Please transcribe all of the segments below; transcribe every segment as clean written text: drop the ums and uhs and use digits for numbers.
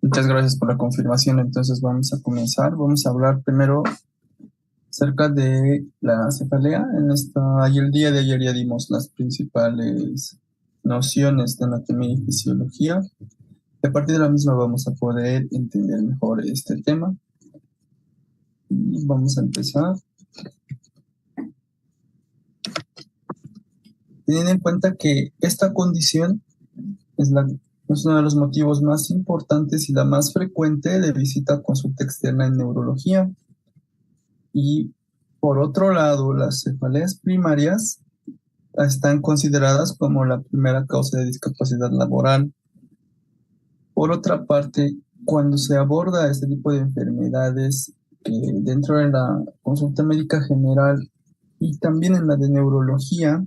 Muchas gracias por la confirmación. Entonces vamos a comenzar. Vamos a hablar primero acerca de la cefalea. Y el día de ayer ya dimos las principales nociones de anatomía y fisiología. Y a partir de la misma vamos a poder entender mejor este tema. Y vamos a empezar. Teniendo en cuenta que esta condición es uno de los motivos más importantes y la más frecuente de visita a consulta externa en neurología. Y por otro lado, las cefaleas primarias están consideradas como la primera causa de discapacidad laboral. Por otra parte, cuando se aborda este tipo de enfermedades dentro de la consulta médica general y también en la de neurología,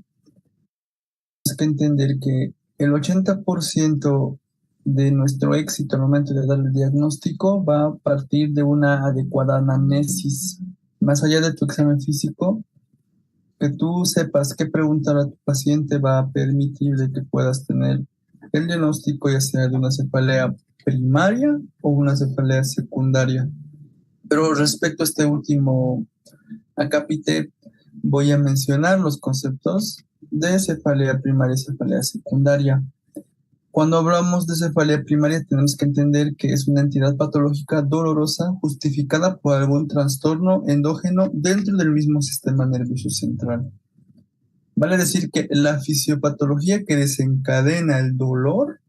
hay que entender que el 80% de nuestro éxito al momento de dar el diagnóstico va a partir de una adecuada anamnesis. Más allá de tu examen físico, que tú sepas qué preguntar a tu paciente va a permitir de que puedas tener el diagnóstico, ya sea de una cefalea primaria o una cefalea secundaria. Pero respecto a este último acápite, voy a mencionar los conceptos de cefalea primaria y cefalea secundaria. Cuando hablamos de cefalea primaria, tenemos que entender que es una entidad patológica dolorosa justificada por algún trastorno endógeno dentro del mismo sistema nervioso central. Vale decir que la fisiopatología que desencadena el dolor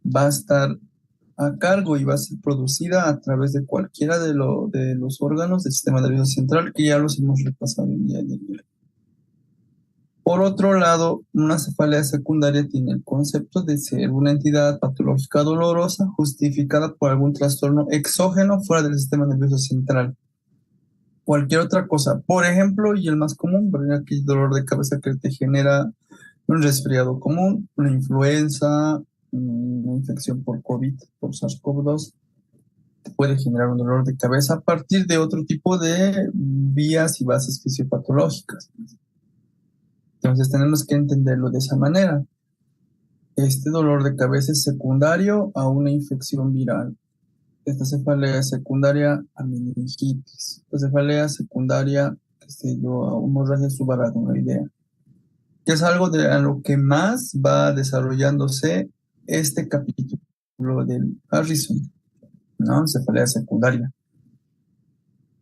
va a estar a cargo y va a ser producida a través de cualquiera de los órganos del sistema nervioso central, que ya los hemos repasado el día de ayer. Por otro lado, una cefalea secundaria tiene el concepto de ser una entidad patológica dolorosa justificada por algún trastorno exógeno fuera del sistema nervioso central. Cualquier otra cosa, por ejemplo, y el más común, aquel dolor de cabeza que te genera un resfriado común, una influenza, una infección por COVID, por SARS-CoV-2, te puede generar un dolor de cabeza a partir de otro tipo de vías y bases fisiopatológicas. Entonces tenemos que entenderlo de esa manera. Este dolor de cabeza es secundario a una infección viral. Esta cefalea secundaria a meningitis. Esta cefalea secundaria, a hemorragia subaracnoidea. Que es algo de a lo que más va desarrollándose este capítulo del Harrison, ¿no? Cefalea secundaria.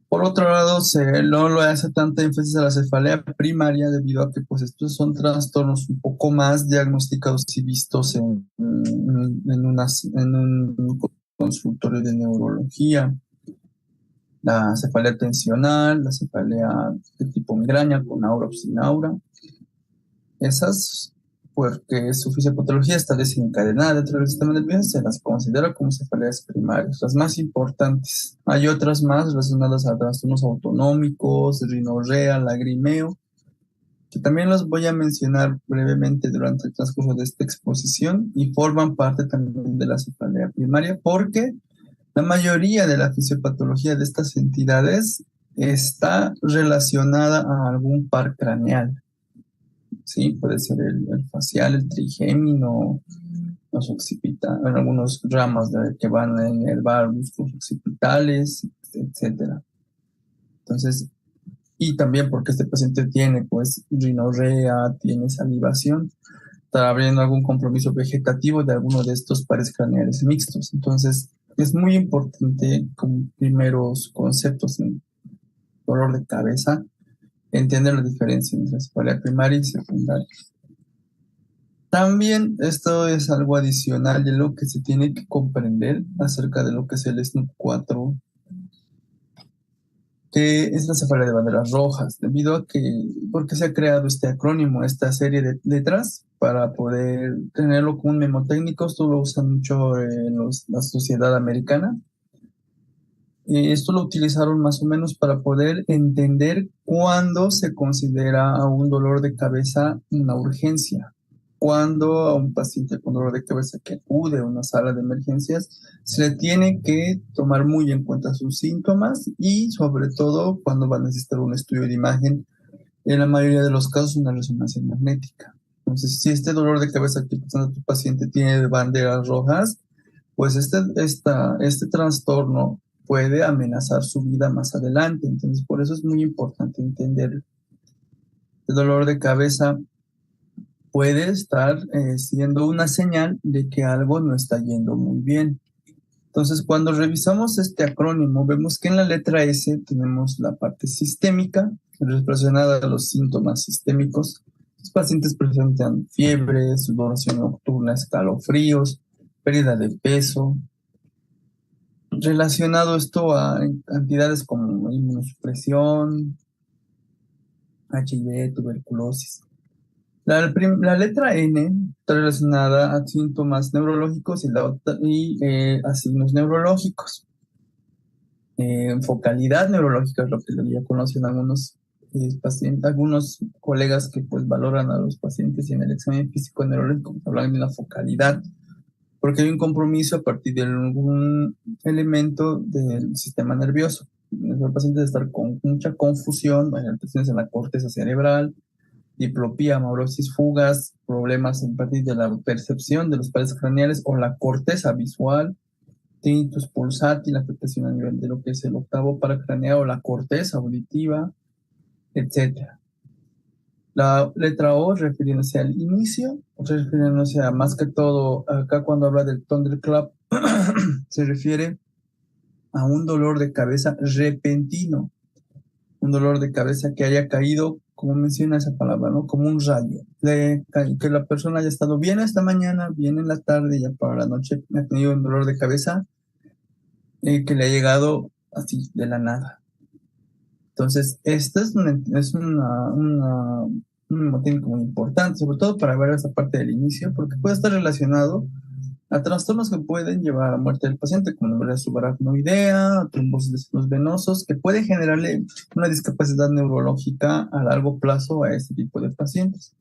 Por otro lado, no lo hace tanta énfasis a la cefalea primaria debido a que pues, estos son trastornos un poco más diagnosticados y vistos en un consultorio de neurología. La cefalea tensional, la cefalea de tipo migraña con aura o sin aura. Esas, porque su fisiopatología está desencadenada dentro del sistema nervioso, se las considera como cefaleas primarias, las más importantes. Hay otras más relacionadas a trastornos autonómicos, rinorrea, lagrimeo, que también los voy a mencionar brevemente durante el transcurso de esta exposición y forman parte también de la cefalea primaria, porque la mayoría de la fisiopatología de estas entidades está relacionada a algún par craneal. Sí, puede ser el facial, el trigémino, los occipitales, algunos ramas que van a inervar músculos occipitales, etcétera. Entonces, y también porque este paciente tiene, pues, rinorrea, tiene salivación, está abriendo algún compromiso vegetativo de alguno de estos pares craneales mixtos. Entonces, es muy importante como primeros conceptos en dolor de cabeza, entender la diferencia entre cefalea primaria y secundaria. También esto es algo adicional de lo que se tiene que comprender acerca de lo que es el SNP4, que es la cefalea de banderas rojas, debido a porque se ha creado este acrónimo, esta serie de letras, para poder tenerlo como un memotécnico. Esto lo usan mucho en la sociedad americana. Esto lo utilizaron más o menos para poder entender cuándo se considera a un dolor de cabeza una urgencia. Cuando a un paciente con dolor de cabeza que acude a una sala de emergencias se le tiene que tomar muy en cuenta sus síntomas y sobre todo cuando va a necesitar un estudio de imagen, en la mayoría de los casos una resonancia magnética. Entonces, si este dolor de cabeza que presenta tu paciente tiene banderas rojas, pues este trastorno puede amenazar su vida más adelante. Entonces, por eso es muy importante entender el dolor de cabeza puede estar siendo una señal de que algo no está yendo muy bien. Entonces, cuando revisamos este acrónimo, vemos que en la letra S tenemos la parte sistémica, relacionada a los síntomas sistémicos. Los pacientes presentan fiebre, sudoración nocturna, escalofríos, pérdida de peso. Relacionado esto a cantidades como inmunosupresión, HIV, tuberculosis. La letra N está relacionada a síntomas neurológicos a signos neurológicos. Focalidad neurológica es lo que ya conocen algunos pacientes, algunos colegas que pues valoran a los pacientes y en el examen físico neurológico hablan de la focalidad, porque hay un compromiso a partir de algún elemento del sistema nervioso. El paciente debe estar con mucha confusión, alteraciones en la corteza cerebral, diplopía, amaurosis fugas, problemas a partir de la percepción de los pares craneales o la corteza visual, tinnitus pulsátil, afectación a nivel de lo que es el octavo paracraneal o la corteza auditiva, etc. La letra O refiriéndose al inicio, refiriéndose a más que todo, acá cuando habla del thunderclap, se refiere a un dolor de cabeza repentino, un dolor de cabeza que haya caído, como menciona esa palabra, ¿no? Como un rayo. Que la persona haya estado bien esta mañana, bien en la tarde, ya para la noche ha tenido un dolor de cabeza que le ha llegado así de la nada. Entonces, esta un motivo muy importante, sobre todo para ver esta parte del inicio, porque puede estar relacionado a trastornos que pueden llevar a muerte del paciente, como la embolia subaracnoidea, trombosis de senos venosos, que puede generarle una discapacidad neurológica a largo plazo a este tipo de pacientes.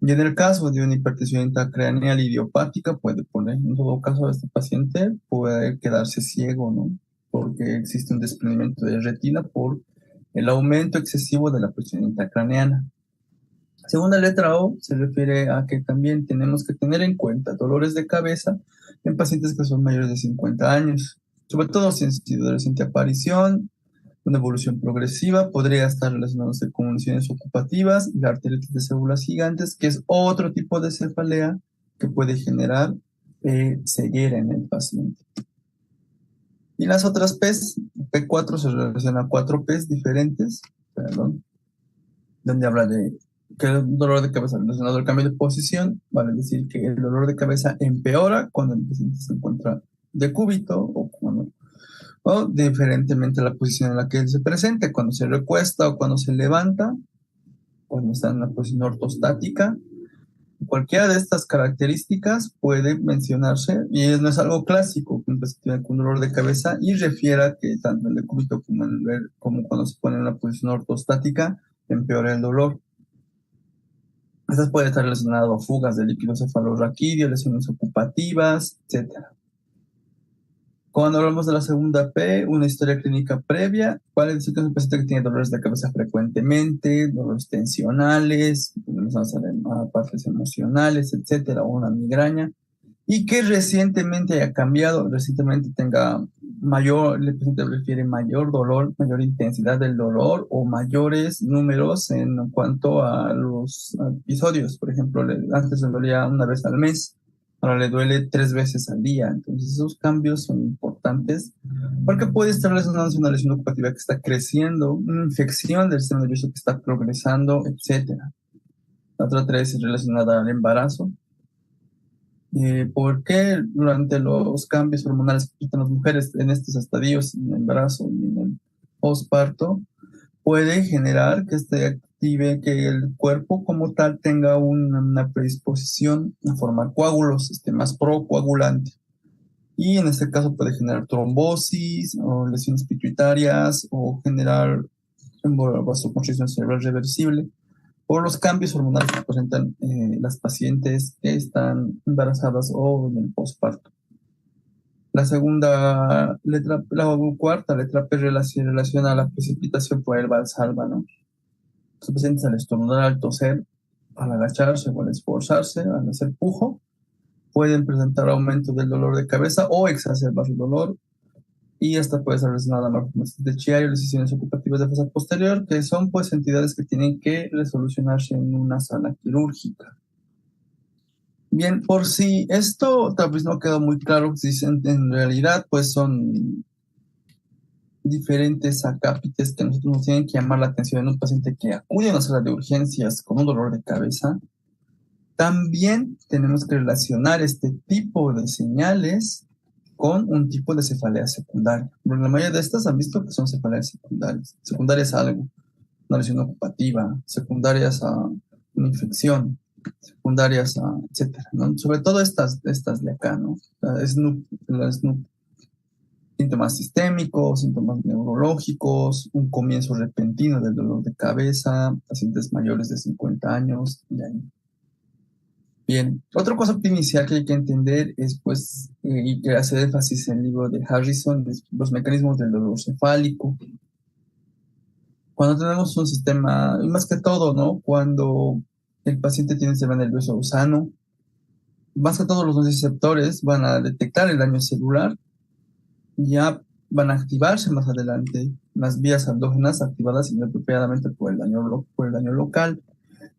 Y en el caso de una hipertensión intracraneal idiopática, puede poner, en todo caso, este paciente puede quedarse ciego, ¿no? Porque existe un desprendimiento de retina por el aumento excesivo de la presión intracraneana. Segunda letra O se refiere a que también tenemos que tener en cuenta dolores de cabeza en pacientes que son mayores de 50 años, sobre todo si han sido de reciente aparición, una evolución progresiva, podría estar relacionándose con lesiones ocupativas y la arteritis de células gigantes, que es otro tipo de cefalea que puede generar ceguera en el paciente. Y las otras P's, P4 se relaciona a 4 P's diferentes, perdón, donde habla de que el dolor de cabeza relacionado al cambio de posición, vale decir que el dolor de cabeza empeora cuando el paciente se encuentra de cúbito o diferentemente a la posición en la que él se presente, cuando se recuesta o cuando se levanta, cuando está en una posición ortostática. Cualquiera de estas características puede mencionarse y no es algo clásico que un paciente con dolor de cabeza y refiera que tanto el decúbito como cuando se pone en una posición ortostática empeora el dolor. Estas pueden estar relacionadas a fugas de líquido cefalorraquídeo, lesiones ocupativas, etc. Cuando hablamos de la segunda P, una historia clínica previa, vale decir que es un paciente que tiene dolores de cabeza frecuentemente, dolores tensionales, partes emocionales, etcétera, o una migraña, y que recientemente haya cambiado, recientemente tenga el paciente refiere mayor dolor, mayor intensidad del dolor o mayores números en cuanto a los episodios. Por ejemplo, antes le dolía una vez al mes, ahora le duele 3 veces al día. Entonces, esos cambios son importantes porque puede estar relacionado a una lesión ocupativa que está creciendo, una infección del sistema nervioso que está progresando, etcétera. La otra 3 es relacionada al embarazo. ¿Por qué durante los cambios hormonales que presentan las mujeres en estos estadios, en el embarazo y en el posparto, puede generar que active, que el cuerpo como tal tenga una predisposición a formar coágulos, más procoagulante? Y en este caso puede generar trombosis o lesiones pituitarias o generar vasoconstricción cerebral reversible por los cambios hormonales que presentan las pacientes que están embarazadas o en el posparto. La cuarta letra P relaciona a la precipitación por el valsalva, ¿no? Los pacientes al estornudar, al toser, al agacharse o al esforzarse, al hacer pujo, pueden presentar aumento del dolor de cabeza o exacerbar el dolor, y esta puede ser relacionada a malformaciones de Chiari o lesiones ocupativas de fosa posterior, que son pues entidades que tienen que resolucionarse en una sala quirúrgica. Bien, por si esto tal vez no quedó muy claro, si en realidad pues son diferentes acápites que nosotros nos tienen que llamar la atención en un paciente que acude a una sala de urgencias con un dolor de cabeza. También tenemos que relacionar este tipo de señales con un tipo de cefalea secundaria. Porque la mayoría de estas han visto que son cefaleas secundarias. Secundarias a algo, una lesión ocupativa, secundarias a una infección, secundarias a etcétera, ¿no? Sobre todo estas de acá, ¿no? La SNUC, síntomas sistémicos, síntomas neurológicos, un comienzo repentino del dolor de cabeza, pacientes mayores de 50 años, y ahí. Bien, otro concepto inicial que hay que entender es, pues, y que hace énfasis en el libro de Harrison, es los mecanismos del dolor cefálico. Cuando tenemos un sistema, y más que todo, ¿no? Cuando el paciente tiene un sistema nervioso sano, más que todos los nociceptores van a detectar el daño celular, ya van a activarse más adelante las vías endógenas activadas inapropiadamente por el daño local.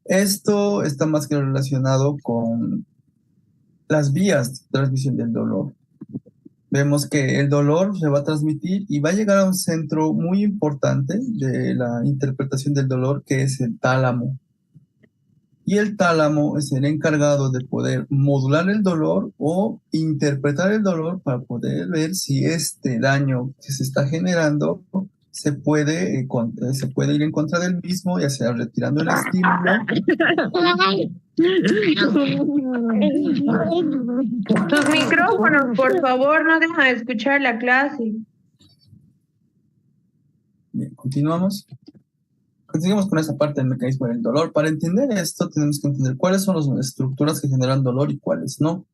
Esto está más que relacionado con las vías de transmisión del dolor. Vemos que el dolor se va a transmitir y va a llegar a un centro muy importante de la interpretación del dolor, que es el tálamo. Y el tálamo es el encargado de poder modular el dolor o interpretar el dolor para poder ver si este daño que se está generando se puede ir en contra del mismo, ya sea retirando el estímulo. Tus micrófonos, por favor, no dejan de escuchar la clase. Bien, continuamos. Continuamos con esa parte del mecanismo del dolor. Para entender esto, tenemos que entender cuáles son las estructuras que generan dolor y cuáles no.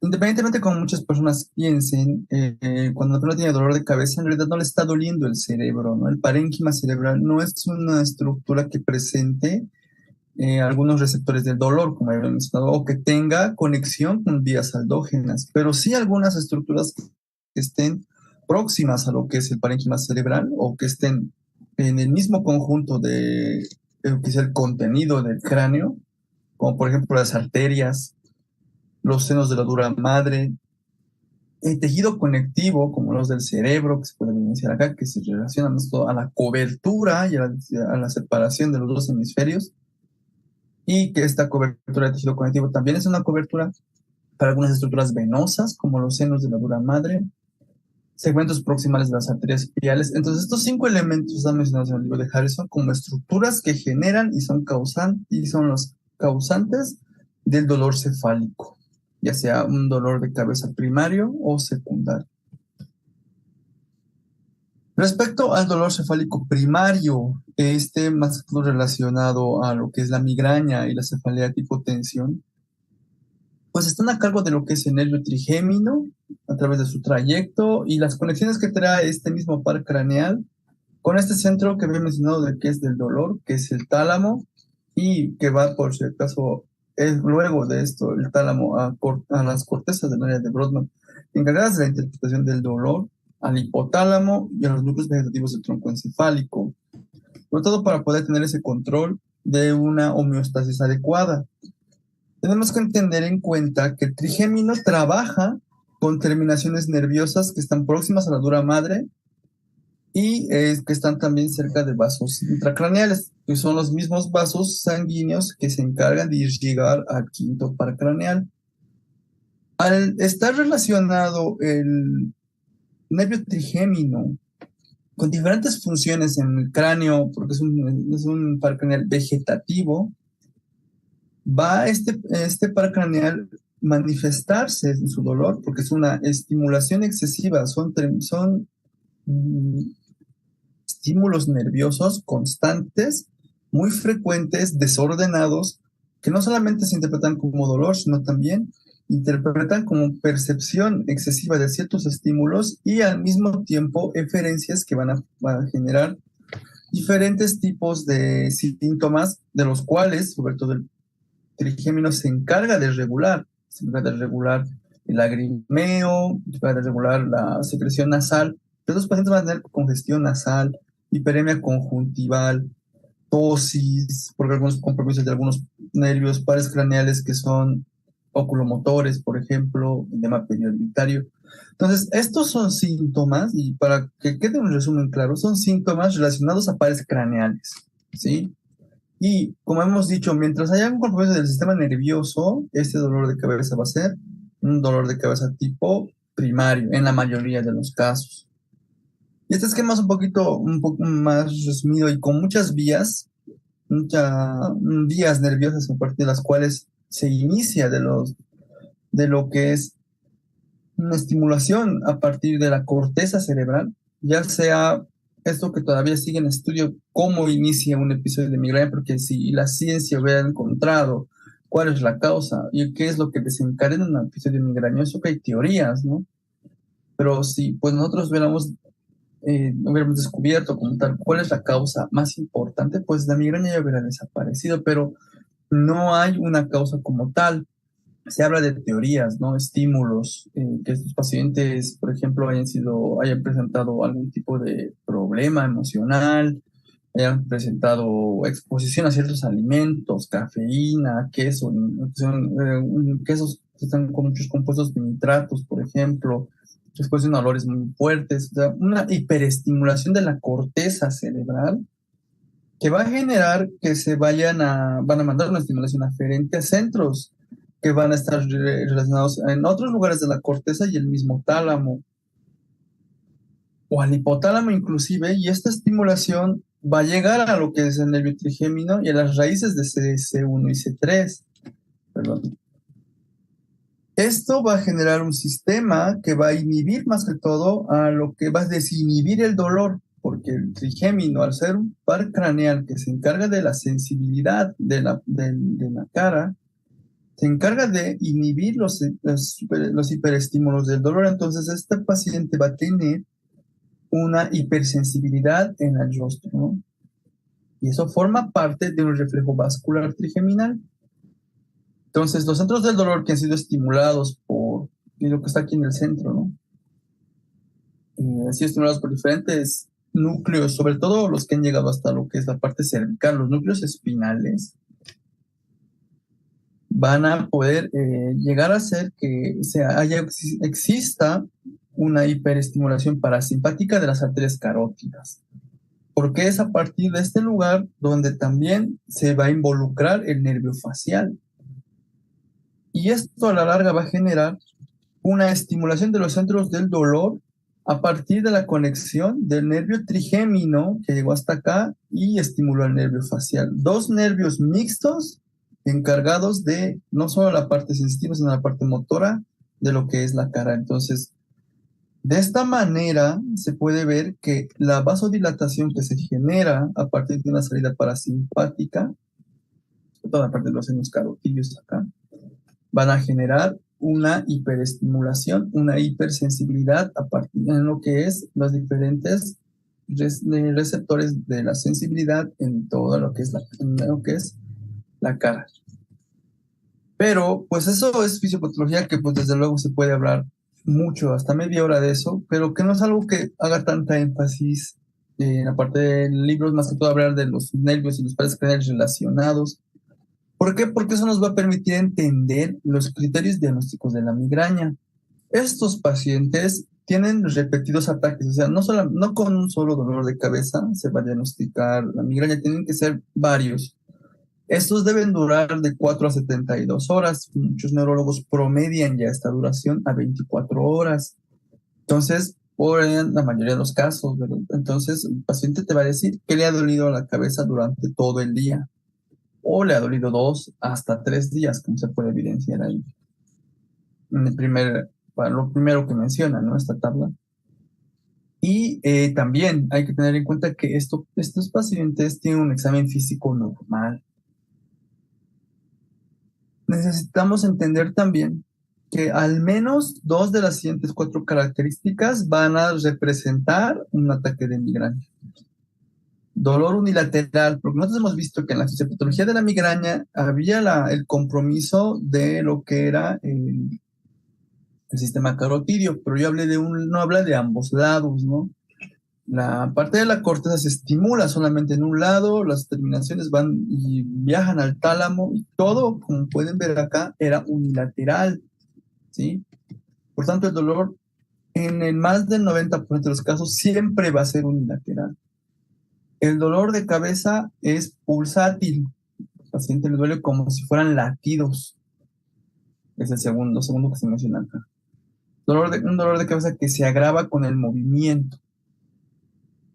Independientemente de cómo muchas personas piensen, cuando la persona tiene dolor de cabeza, en realidad no le está doliendo el cerebro, ¿no? El parénquima cerebral no es una estructura que presente algunos receptores del dolor, como había mencionado, o que tenga conexión con vías aldógenas, pero sí algunas estructuras que estén próximas a lo que es el parénquima cerebral o que estén en el mismo conjunto de lo que es el contenido del cráneo, como por ejemplo las arterias, los senos de la dura madre, el tejido conectivo, como los del cerebro, que se puede evidenciar acá, que se relacionan más todo a la cobertura y a la separación de los dos hemisferios, y que esta cobertura de tejido conectivo también es una cobertura para algunas estructuras venosas, como los senos de la dura madre, segmentos proximales de las arterias espirales. Entonces, estos 5 elementos están mencionados en el libro de Harrison como estructuras que generan y son los causantes del dolor cefálico, ya sea un dolor de cabeza primario o secundario. Respecto al dolor cefálico primario, más relacionado a lo que es la migraña y la cefalea tipo tensión, pues están a cargo de lo que es el nervio trigémino a través de su trayecto y las conexiones que trae este mismo par craneal con este centro que había mencionado de que es del dolor, que es el tálamo, y que va, por si acaso, luego de esto, el tálamo a las cortezas del área de Brodmann, encargadas de la interpretación del dolor, al hipotálamo y a los núcleos vegetativos del tronco encefálico, sobre todo para poder tener ese control de una homeostasis adecuada. Tenemos que tener en cuenta que el trigémino trabaja con terminaciones nerviosas que están próximas a la dura madre y que están también cerca de vasos intracraneales, que son los mismos vasos sanguíneos que se encargan de llegar al quinto par craneal. Al estar relacionado el nervio trigémino con diferentes funciones en el cráneo, porque es un par craneal vegetativo, va este par craneal manifestarse en su dolor porque es una estimulación excesiva, son estímulos nerviosos constantes, muy frecuentes, desordenados, que no solamente se interpretan como dolor, sino también interpretan como percepción excesiva de ciertos estímulos y al mismo tiempo eferencias que van a generar diferentes tipos de síntomas, de los cuales, sobre todo trigémino se encarga de regular. Se encarga de regular el lagrimeo, se encarga de regular la secreción nasal. Estos pacientes van a tener congestión nasal, hiperemia conjuntival, tosis, por algunos compromisos de algunos nervios, pares craneales que son oculomotores, por ejemplo, edema periodictario. Entonces, estos son síntomas, y para que quede un resumen claro, son síntomas relacionados a pares craneales, ¿sí? Y como hemos dicho, mientras haya un compromiso del sistema nervioso, este dolor de cabeza va a ser un dolor de cabeza tipo primario, en la mayoría de los casos. Y este esquema es un poco más resumido y con muchas vías nerviosas a partir de las cuales se inicia de lo que es una estimulación a partir de la corteza cerebral, ya sea esto que todavía sigue en estudio, cómo inicia un episodio de migraña, porque si la ciencia hubiera encontrado cuál es la causa y qué es lo que desencadena un episodio migrañoso, que hay teorías, ¿no? Pero si pues nosotros hubiéramos descubierto como tal cuál es la causa más importante, pues la migraña ya hubiera desaparecido, pero no hay una causa como tal. Se habla de teorías, ¿no? Estímulos, que estos pacientes, por ejemplo, hayan presentado algún tipo de problema emocional, hayan presentado exposición a ciertos alimentos, cafeína, queso, quesos que están con muchos compuestos de nitratos, por ejemplo, exposición a olores muy fuertes, o sea, una hiperestimulación de la corteza cerebral que va a generar que van a mandar una estimulación aferente a centros que van a estar relacionados en otros lugares de la corteza y el mismo tálamo o al hipotálamo inclusive, y esta estimulación va a llegar a lo que es el nervio trigémino y a las raíces de C1 y C3. Perdón. Esto va a generar un sistema que va a inhibir más que todo a lo que va a desinhibir el dolor, porque el trigémino, al ser un par craneal que se encarga de la sensibilidad de la cara, se encarga de inhibir los hiperestímulos del dolor. Entonces, este paciente va a tener una hipersensibilidad en el rostro, ¿no? Y eso forma parte de un reflejo vascular trigeminal. Entonces, los centros del dolor que han sido estimulados por lo que está aquí en el centro, ¿no? Han sido estimulados por diferentes núcleos, sobre todo los que han llegado hasta lo que es la parte cervical, los núcleos espinales, van a poder llegar a hacer que exista una hiperestimulación parasimpática de las arterias carótidas, porque es a partir de este lugar donde también se va a involucrar el nervio facial. Y esto a la larga va a generar una estimulación de los centros del dolor a partir de la conexión del nervio trigémino que llegó hasta acá y estimuló el nervio facial. Dos nervios mixtos encargados de no solo la parte sensitiva, sino la parte motora de lo que es la cara. Entonces, de esta manera se puede ver que la vasodilatación que se genera a partir de una salida parasimpática, toda la parte de los senos carotídeos acá, van a generar una hiperestimulación, una hipersensibilidad a partir de lo que es los diferentes receptores de la sensibilidad en todo lo que es la cara. Pero pues eso es fisiopatología que pues desde luego se puede hablar mucho, hasta media hora de eso, pero que no es algo que haga tanta énfasis en la parte de libros, más que todo hablar de los nervios y los pares craneales relacionados. ¿Por qué? Porque eso nos va a permitir entender los criterios diagnósticos de la migraña. Estos pacientes tienen repetidos ataques, o sea, no con un solo dolor de cabeza se va a diagnosticar la migraña, tienen que ser varios. Estos deben durar de 4 a 72 horas. Muchos neurólogos promedian ya esta duración a 24 horas. Entonces, por la mayoría de los casos, ¿verdad? Entonces, el paciente te va a decir que le ha dolido la cabeza durante todo el día, o le ha dolido 2 hasta 3 días, como se puede evidenciar ahí. Lo primero que menciona, ¿no? Esta tabla. Y también hay que tener en cuenta que estos pacientes tienen un examen físico normal. Necesitamos entender también que al menos 2 de las siguientes 4 características van a representar un ataque de migraña. dolor unilateral, porque nosotros hemos visto que en la fisiopatología de la migraña había el compromiso de lo que era el sistema carotidio, pero yo hablé no habla de ambos lados, ¿no? La parte de la corteza se estimula solamente en un lado, las terminaciones van y viajan al tálamo y todo, como pueden ver acá, era unilateral, ¿sí? Por tanto, el dolor en el más del 90% de los casos siempre va a ser unilateral. El dolor de cabeza es pulsátil. Al paciente le duele como si fueran latidos. Es el segundo que se menciona acá. Un dolor de cabeza que se agrava con el movimiento.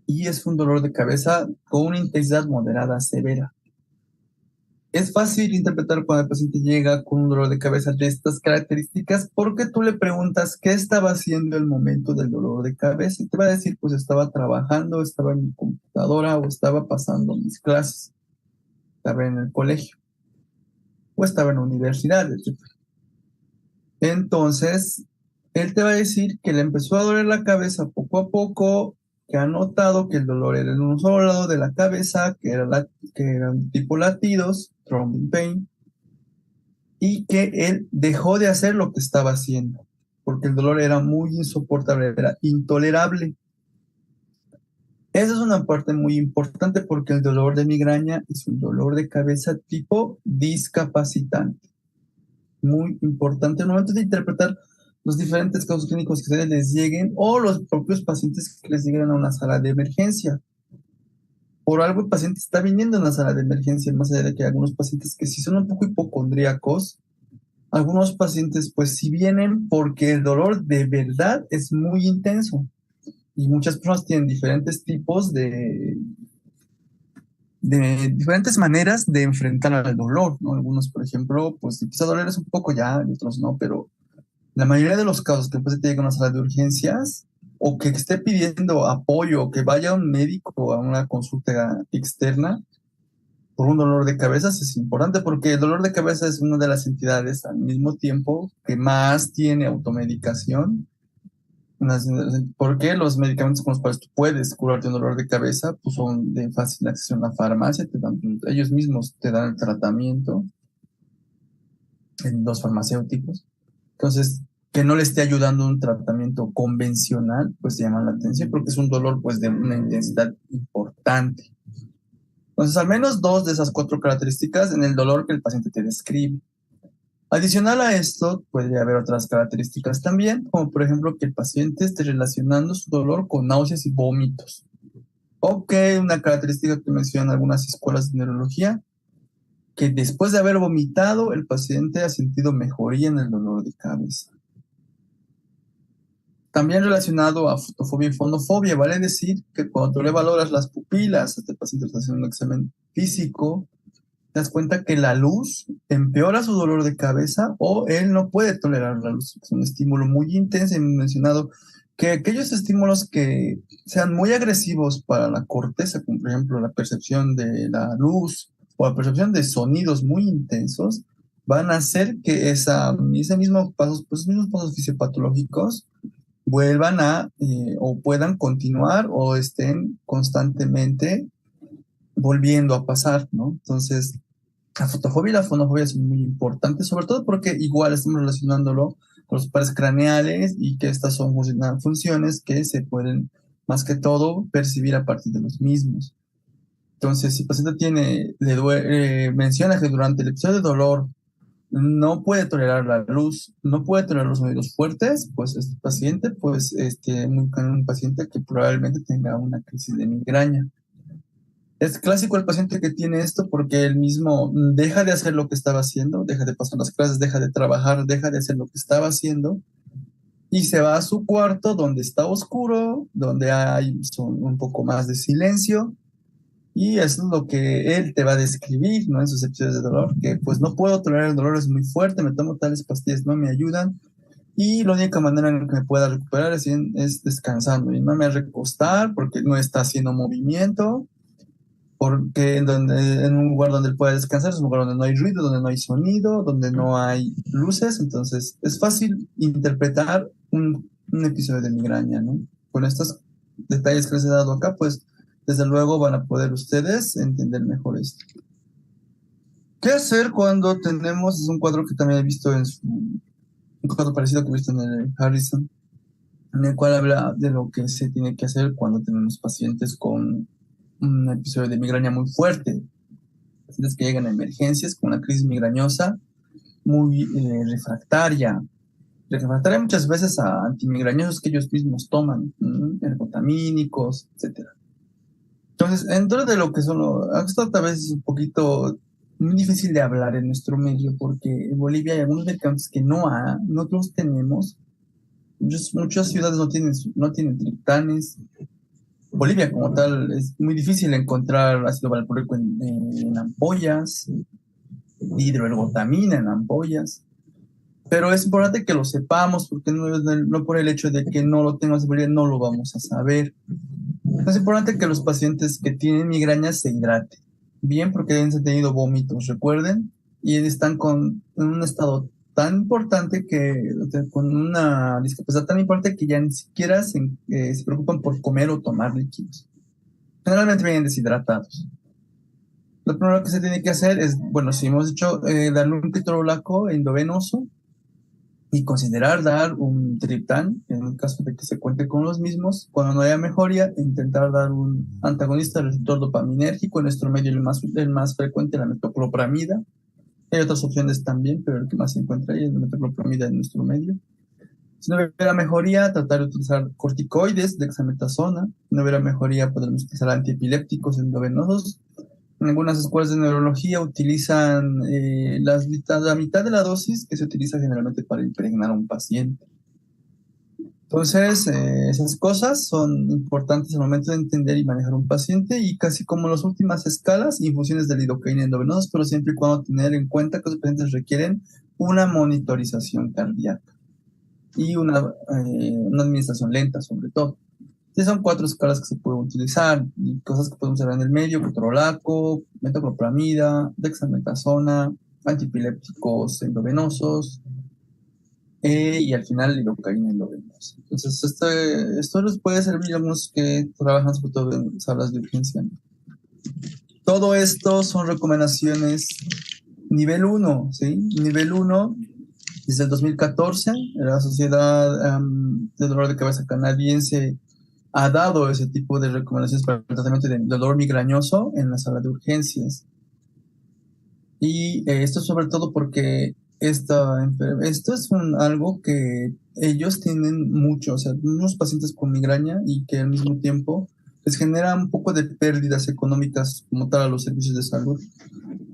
Y es un dolor de cabeza con una intensidad moderada severa. Es fácil interpretar cuando el paciente llega con un dolor de cabeza de estas características porque tú le preguntas qué estaba haciendo el momento del dolor de cabeza y te va a decir, pues estaba trabajando, estaba en mi computadora o estaba pasando mis clases, estaba en el colegio o estaba en la universidad, etc. Entonces, él te va a decir que le empezó a doler la cabeza poco a poco, que ha notado que el dolor era en un solo lado de la cabeza, que eran tipo latidos, throbbing pain, y que él dejó de hacer lo que estaba haciendo, porque el dolor era muy insoportable, era intolerable. Esa es una parte muy importante porque el dolor de migraña es un dolor de cabeza tipo discapacitante. Muy importante al momento de interpretar los diferentes casos clínicos que ustedes les lleguen o los propios pacientes que les lleguen a una sala de emergencia. Por algo el paciente está viniendo a una sala de emergencia, más allá de que hay algunos pacientes que sí son un poco hipocondríacos. Algunos pacientes pues sí vienen porque el dolor de verdad es muy intenso y muchas personas tienen diferentes tipos de diferentes maneras de enfrentar al dolor, ¿no? Algunos, por ejemplo, pues si empieza a doler es un poco ya, y otros no, pero la mayoría de los casos que el paciente llega a una sala de urgencias o que esté pidiendo apoyo o que vaya a un médico a una consulta externa por un dolor de cabeza es importante porque el dolor de cabeza es una de las entidades al mismo tiempo que más tiene automedicación. Porque los medicamentos con los cuales tú puedes curarte un dolor de cabeza pues son de fácil acceso en la farmacia, ellos mismos te dan el tratamiento en los farmacéuticos. Entonces, que no le esté ayudando un tratamiento convencional, pues llama la atención porque es un dolor pues de una intensidad importante. Entonces, al menos 2 de esas 4 características en el dolor que el paciente te describe. Adicional a esto, puede haber otras características también, como por ejemplo que el paciente esté relacionando su dolor con náuseas y vómitos. Ok, una característica que mencionan algunas escuelas de neurología, que después de haber vomitado, el paciente ha sentido mejoría en el dolor de cabeza. También relacionado a fotofobia y fonofobia, vale decir que cuando tú le valoras las pupilas, este paciente está haciendo un examen físico, te das cuenta que la luz empeora su dolor de cabeza o él no puede tolerar la luz. Es un estímulo muy intenso. Hemos mencionado que aquellos estímulos que sean muy agresivos para la corteza, como por ejemplo la percepción de la luz o la percepción de sonidos muy intensos, van a hacer que esos mismos pasos fisiopatológicos vuelvan o puedan continuar o estén constantemente volviendo a pasar, ¿no? Entonces, la fotofobia y la fonofobia son muy importantes, sobre todo porque igual estamos relacionándolo con los pares craneales y que estas son funciones que se pueden, más que todo, percibir a partir de los mismos. Entonces, si el paciente menciona que durante el episodio de dolor no puede tolerar la luz, no puede tolerar los sonidos fuertes, pues este paciente, pues un paciente que probablemente tenga una crisis de migraña. Es clásico el paciente que tiene esto porque él mismo deja de hacer lo que estaba haciendo, deja de pasar las clases, deja de trabajar, deja de hacer lo que estaba haciendo y se va a su cuarto donde está oscuro, donde hay un poco más de silencio y eso es lo que él te va a describir, ¿no? En sus episodios de dolor, que pues no puedo tolerar el dolor, es muy fuerte, me tomo tales pastillas, no me ayudan y la única manera en que me pueda recuperar es descansando y no me recostar porque no está haciendo movimiento porque en un lugar donde él pueda descansar es un lugar donde no hay ruido, donde no hay sonido, donde no hay luces, entonces es fácil interpretar un episodio de migraña, ¿no? Con estos detalles que les he dado acá, pues desde luego van a poder ustedes entender mejor esto. ¿Qué hacer cuando tenemos, es un cuadro que también he visto un cuadro parecido que he visto en el Harrison, en el cual habla de lo que se tiene que hacer cuando tenemos pacientes con un episodio de migraña muy fuerte, pacientes que llegan a emergencias con una crisis migrañosa muy refractaria muchas veces a antimigrañosos que ellos mismos toman, ergotamínicos, etcétera. Entonces, dentro de lo que son esto tal vez es un poquito muy difícil de hablar en nuestro medio, porque en Bolivia hay algunos medicamentos que no los tenemos. Muchas ciudades no tienen triptanes. Bolivia como tal es muy difícil encontrar ácido valproico en ampollas, hidroergotamina en ampollas. Pero es importante que lo sepamos, porque no por el hecho de que no lo tengamos en Bolivia no lo vamos a saber. Es importante que los pacientes que tienen migrañas se hidraten bien, porque han tenido vómitos, recuerden, y están en un estado tan importante con una discapacidad tan importante que ya ni siquiera se preocupan por comer o tomar líquidos. Generalmente vienen deshidratados. Lo primero que se tiene que hacer es, bueno, si hemos dicho, darle un ketorolaco endovenoso y considerar dar un triptán en el caso de que se cuente con los mismos. Cuando no haya mejoría, intentar dar un antagonista del receptor dopaminérgico. En nuestro medio el más frecuente, la metoclopramida. Hay otras opciones también, pero el que más se encuentra ahí es la metoclopramida en nuestro medio. Si no hubiera mejoría, tratar de utilizar corticoides, dexametasona. Si no hubiera mejoría, podemos utilizar antiepilépticos endovenosos. En algunas escuelas de neurología utilizan la mitad de la dosis que se utiliza generalmente para impregnar a un paciente. Entonces, esas cosas son importantes al momento de entender y manejar un paciente, y casi como las últimas escalas, infusiones de lidocaína endovenosa, pero siempre y cuando tener en cuenta que los pacientes requieren una monitorización cardíaca y una administración lenta sobre todo. Sí, son 4 escalas que se pueden utilizar y cosas que podemos usar en el medio: ketorolaco, metoclopramida, dexametasona, antiepilépticos endovenosos y al final lidocaína endovenosa. Entonces, esto les puede servir a algunos que trabajan sobre todo en salas de urgencia. Todo esto son recomendaciones nivel 1, ¿sí? Nivel 1, desde el 2014, la Sociedad de Dolor de Cabeza Canadiense ha dado ese tipo de recomendaciones para el tratamiento de dolor migrañoso en la sala de urgencias. Y esto sobre todo porque esto es algo que ellos tienen mucho, o sea, unos pacientes con migraña, y que al mismo tiempo les genera un poco de pérdidas económicas como tal a los servicios de salud,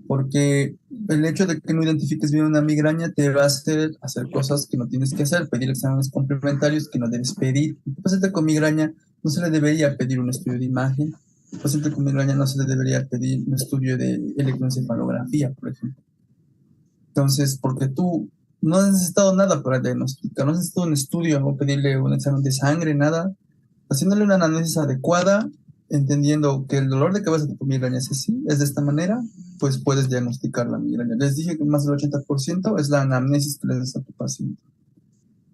porque el hecho de que no identifiques bien una migraña te va a hacer cosas que no tienes que hacer, pedir exámenes complementarios que no debes pedir. Un paciente con migraña no se le debería pedir un estudio de imagen. Un paciente con migraña no se le debería pedir un estudio de electroencefalografía, por ejemplo. Entonces, porque tú no has necesitado nada para diagnosticar, no has necesitado un estudio o pedirle un examen de sangre, nada. Haciéndole una análisis adecuada, entendiendo que el dolor de cabeza tipo migraña es así, es de esta manera, pues puedes diagnosticar la migraña. Les dije que más del 80% es la anamnesis que le das a tu paciente.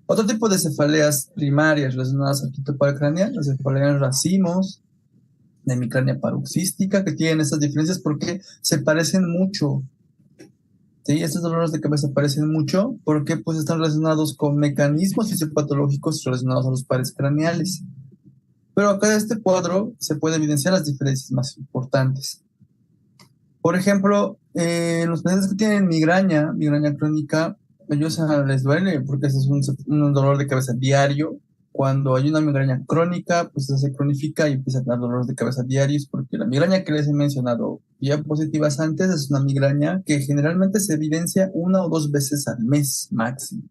Otro tipo de cefaleas primarias relacionadas al quinto paracraneal, las cefaleas en racimos, de hemicrania paroxística, que tienen estas diferencias porque se parecen mucho. ¿Sí? Estos dolores de cabeza parecen mucho porque pues están relacionados con mecanismos fisiopatológicos relacionados a los pares craneales. Pero acá en este cuadro se pueden evidenciar las diferencias más importantes. Por ejemplo, los pacientes que tienen migraña crónica, ellos les duele porque ese es un dolor de cabeza diario. Cuando hay una migraña crónica, pues se cronifica y empieza a dar dolores de cabeza diarios, porque la migraña que les he mencionado diapositivas antes es una migraña que generalmente se evidencia 1 o 2 veces al mes máximo.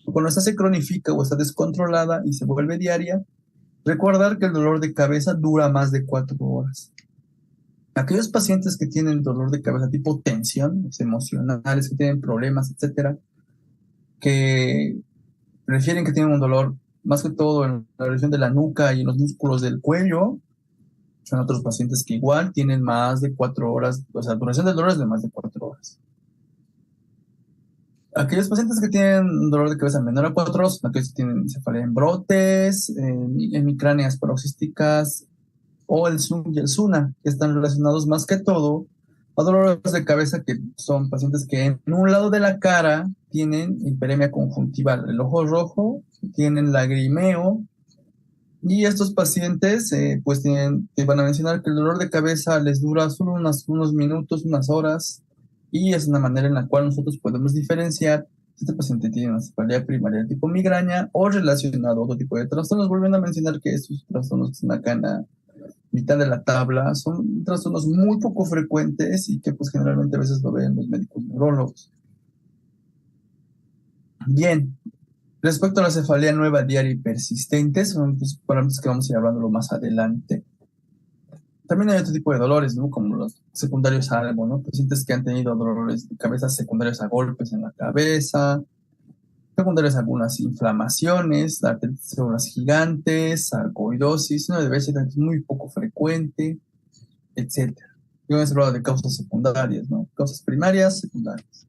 Cuando esta se cronifica o está descontrolada y se vuelve diaria, recordar que el dolor de cabeza dura más de 4 horas. Aquellos pacientes que tienen dolor de cabeza tipo tensión, emocionales, que tienen problemas, etcétera, que prefieren que tienen un dolor más que todo en la región de la nuca y en los músculos del cuello, son otros pacientes que igual tienen más de 4 horas, o sea, duración del dolor es de más de 4 horas. Aquellos pacientes que tienen dolor de cabeza menor a 4 horas, aquellos que tienen cefalea en brotes, hemicráneas paroxísticas, o el SUN y el SUNA, que están relacionados más que todo a dolores de cabeza, que son pacientes que en un lado de la cara tienen hiperemia conjuntival, el ojo rojo, tienen lagrimeo, y estos pacientes pues te van a mencionar que el dolor de cabeza les dura solo unos minutos, unas horas, y es una manera en la cual nosotros podemos diferenciar si este paciente tiene una cefalea primaria tipo migraña o relacionado a otro tipo de trastornos. Volviendo a mencionar que estos trastornos que están acá en la mitad de la tabla son trastornos muy poco frecuentes y que pues generalmente a veces lo ven los médicos neurólogos. Bien, respecto a la cefalea nueva, diaria y persistente, son pues, parámetros que vamos a ir hablándolo más adelante. También hay otro tipo de dolores, ¿no? Como los secundarios a algo, ¿no? Pacientes que han tenido dolores de cabeza secundarios a golpes en la cabeza, secundarios a algunas inflamaciones, arteritis células gigantes, sarcoidosis, una de muy poco frecuente, etcétera. Yo hemos hablado de causas secundarias, ¿no? Causas primarias, secundarias.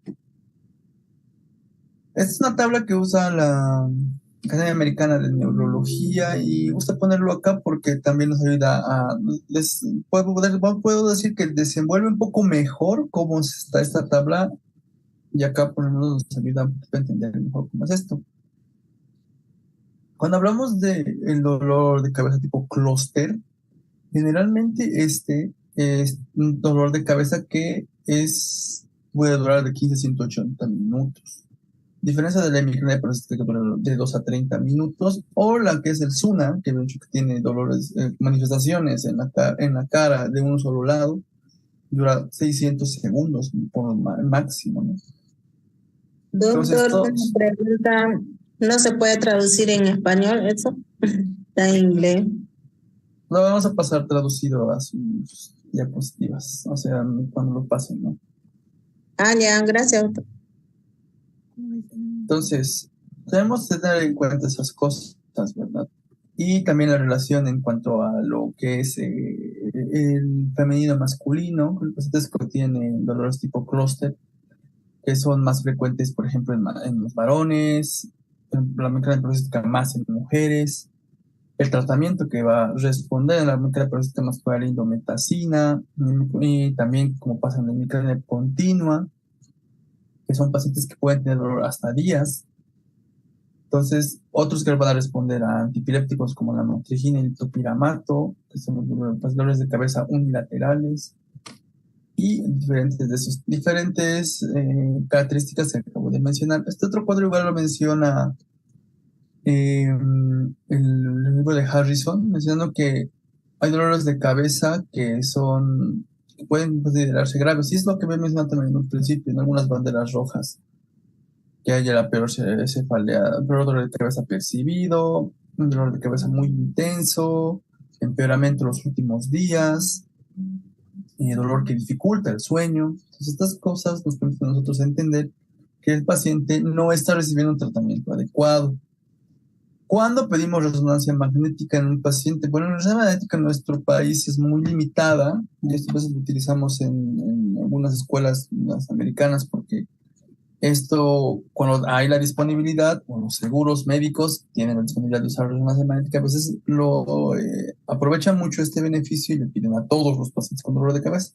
Esta es una tabla que usa la Academia Americana de Neurología y gusta ponerlo acá porque también nos ayuda a... puedo decir que desenvuelve un poco mejor cómo está esta tabla y acá por lo menos nos ayuda a entender mejor cómo es esto. Cuando hablamos del dolor de cabeza tipo clúster, generalmente este es un dolor de cabeza que puede durar de 15 a 180 minutos. Diferencia de la migraña parasítica que dura de 2 a 30 minutos, o la que es el SUNA, que que tiene dolores, manifestaciones en la cara de un solo lado, dura 600 segundos por máximo, ¿no? Entonces, Doctor, una pregunta, ¿no se puede traducir en español eso? Está en inglés. lo vamos a pasar traducido a sus diapositivas, o sea, cuando lo pasen, ¿no? Ah, ya, gracias, doctor. Entonces, debemos tener en cuenta esas cosas, ¿verdad? Y también la relación en cuanto a lo que es el femenino masculino, los pacientes que tienen dolores tipo clúster, que son más frecuentes, por ejemplo, en los varones, la migraña parasítica más en mujeres, el tratamiento que va a responder en la migraña parasítica más puede la indometacina, y también como pasa en la migraña continua, que son pacientes que pueden tener dolor hasta días. Entonces, otros que van a responder a antipilépticos como la motrigina y el topiramato, que son los dolores de cabeza unilaterales, y diferentes características que acabo de mencionar. Este otro cuadro igual lo menciona el libro de Harrison, mencionando que hay dolores de cabeza que pueden considerarse graves, y es lo que me mencionado también en un principio, en algunas banderas rojas, que haya la peor cefalea, peor dolor de cabeza percibido, un dolor de cabeza muy intenso, empeoramiento los últimos días, dolor que dificulta el sueño. Entonces, estas cosas nos permiten a nosotros entender que el paciente no está recibiendo un tratamiento adecuado. ¿Cuándo pedimos resonancia magnética en un paciente? Bueno, la resonancia magnética en nuestro país es muy limitada, y esto a veces lo utilizamos en algunas escuelas las americanas porque esto, cuando hay la disponibilidad, o los seguros médicos tienen la disponibilidad de usar resonancia magnética, a veces aprovechan mucho este beneficio y le piden a todos los pacientes con dolor de cabeza.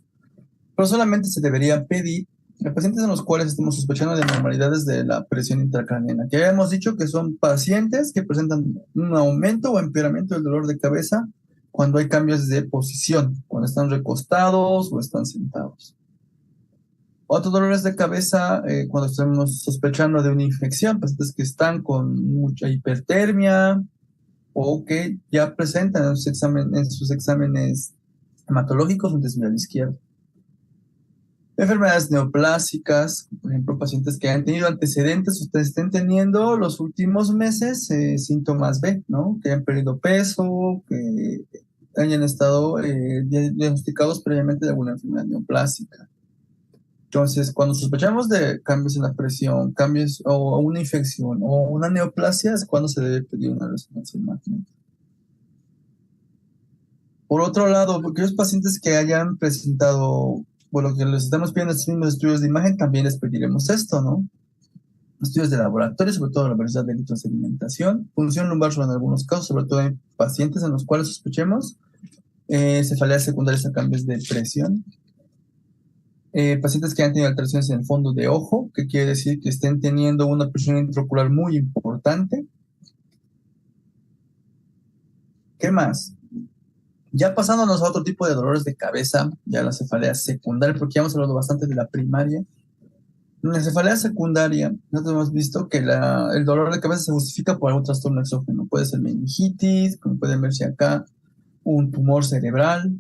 Pero solamente se debería pedir a pacientes en los cuales estamos sospechando de anormalidades de la presión intracraneana, que ya hemos dicho que son pacientes que presentan un aumento o empeoramiento del dolor de cabeza cuando hay cambios de posición, cuando están recostados o están sentados. Otros dolores de cabeza, cuando estamos sospechando de una infección, pacientes que están con mucha hipertermia o que ya presentan en sus exámenes hematológicos un desnivel izquierdo. Enfermedades neoplásicas, por ejemplo, pacientes que han tenido antecedentes, ustedes estén teniendo los últimos meses síntomas B, ¿no? Que hayan perdido peso, que hayan estado diagnosticados previamente de alguna enfermedad neoplásica. Entonces, cuando sospechamos de cambios en la presión, cambios o una infección o una neoplasia, es cuando se debe pedir una resonancia magnética. Por otro lado, aquellos pacientes que hayan presentado, bueno, que les estamos pidiendo estos mismos estudios de imagen, también les pediremos esto, ¿no? Estudios de laboratorio, sobre todo la velocidad de litrosedimentación, función lumbar en algunos casos, sobre todo en pacientes en los cuales sospechemos Cefaleas secundarias a cambios de presión. Pacientes que han tenido alteraciones en el fondo de ojo, que quiere decir que estén teniendo una presión intraocular muy importante. ¿Qué más? Ya pasándonos a otro tipo de dolores de cabeza, ya la cefalea secundaria, porque ya hemos hablado bastante de la primaria. En la cefalea secundaria, nosotros hemos visto que el dolor de cabeza se justifica por algún trastorno exógeno. Puede ser meningitis, como pueden verse acá, un tumor cerebral,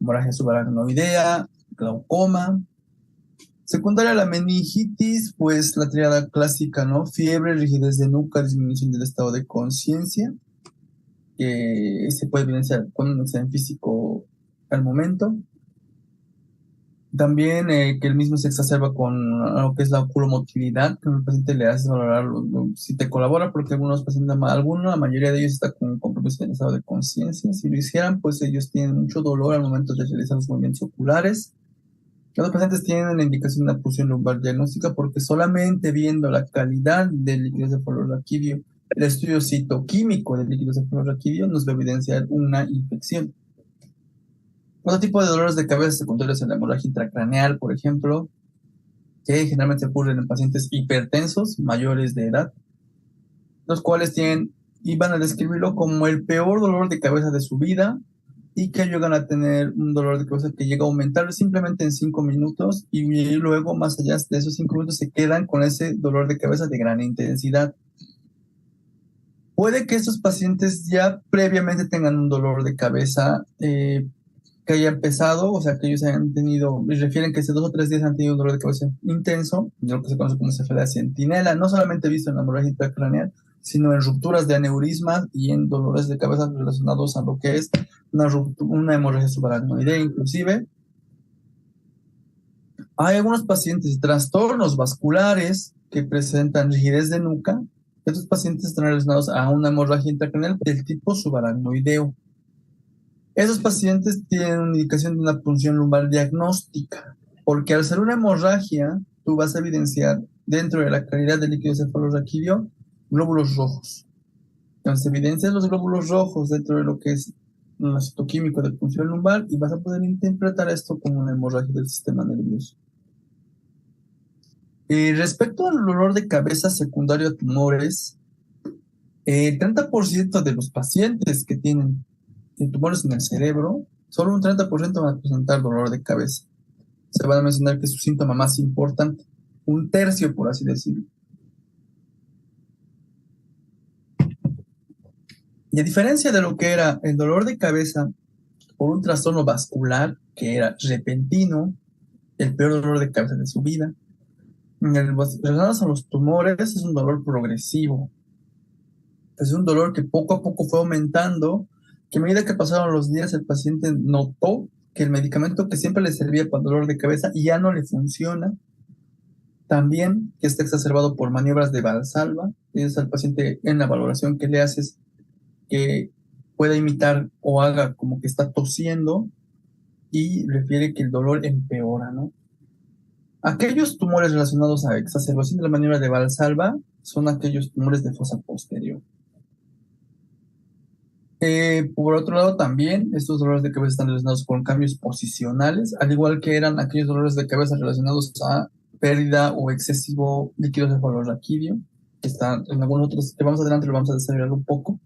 hemorragia subaracnoidea, glaucoma. Secundaria a la meningitis, pues la triada clásica, ¿no? Fiebre, rigidez de nuca, disminución del estado de conciencia, que se puede evidenciar con un examen físico al momento. También que el mismo se exacerba con lo que es la oculomotilidad, que el paciente le hace valorar si te colabora, porque algunos pacientes, la mayoría de ellos está con compromiso del estado de conciencia. Si lo hicieran, pues ellos tienen mucho dolor al momento de realizar los movimientos oculares. Los pacientes tienen la indicación de una punción lumbar diagnóstica porque solamente viendo la calidad del líquido cefalorraquídeo, el estudio citoquímico del líquido cefalorraquídeo nos va a evidenciar una infección. Otro tipo de dolores de cabeza secundarios en la hemorragia intracraneal, por ejemplo, que generalmente ocurren en pacientes hipertensos mayores de edad, los cuales tienen y van a describirlo como el peor dolor de cabeza de su vida y que llegan a tener un dolor de cabeza que llega a aumentar simplemente en 5 minutos y luego más allá de esos 5 minutos se quedan con ese dolor de cabeza de gran intensidad. Puede que estos pacientes ya previamente tengan un dolor de cabeza que haya empezado, o sea, que ellos hayan tenido, y refieren que hace 2 o 3 días han tenido un dolor de cabeza intenso, lo que se conoce como cefalea centinela, no solamente visto en la hemorragia intracraneal, sino en rupturas de aneurismas y en dolores de cabeza relacionados a lo que es una hemorragia subaracnoidea inclusive. Hay algunos pacientes trastornos vasculares que presentan rigidez de nuca. Estos pacientes están relacionados a una hemorragia intracraneal del tipo subaracnoideo. Esos pacientes tienen una indicación de una punción lumbar diagnóstica, porque al ser una hemorragia, tú vas a evidenciar dentro de la calidad del líquido cefalorraquídeo glóbulos rojos. Entonces evidencias los glóbulos rojos dentro de lo que es un citoquímico de punción lumbar y vas a poder interpretar esto como una hemorragia del sistema nervioso. Respecto al dolor de cabeza secundario a tumores, el 30% de los pacientes que tienen tumores en el cerebro, solo un 30% van a presentar dolor de cabeza. Se van a mencionar que es su síntoma más importante, un tercio por así decirlo. Y a diferencia de lo que era el dolor de cabeza por un trastorno vascular, que era repentino, el peor dolor de cabeza de su vida, relacionados a los tumores es un dolor progresivo. Es un dolor que poco a poco fue aumentando, que a medida que pasaron los días el paciente notó que el medicamento que siempre le servía para el dolor de cabeza ya no le funciona. También que está exacerbado por maniobras de Valsalva. Es al paciente en la valoración que le haces que pueda imitar o haga como que está tosiendo y refiere que el dolor empeora, ¿no? Aquellos tumores relacionados a exacerbación de la maniobra de Valsalva son aquellos tumores de fosa posterior. Por otro lado, también estos dolores de cabeza están relacionados con cambios posicionales, al igual que eran aquellos dolores de cabeza relacionados a pérdida o excesivo líquido cefalorraquídeo, que están en algunos otros, que vamos adelante lo vamos a desarrollar un poco.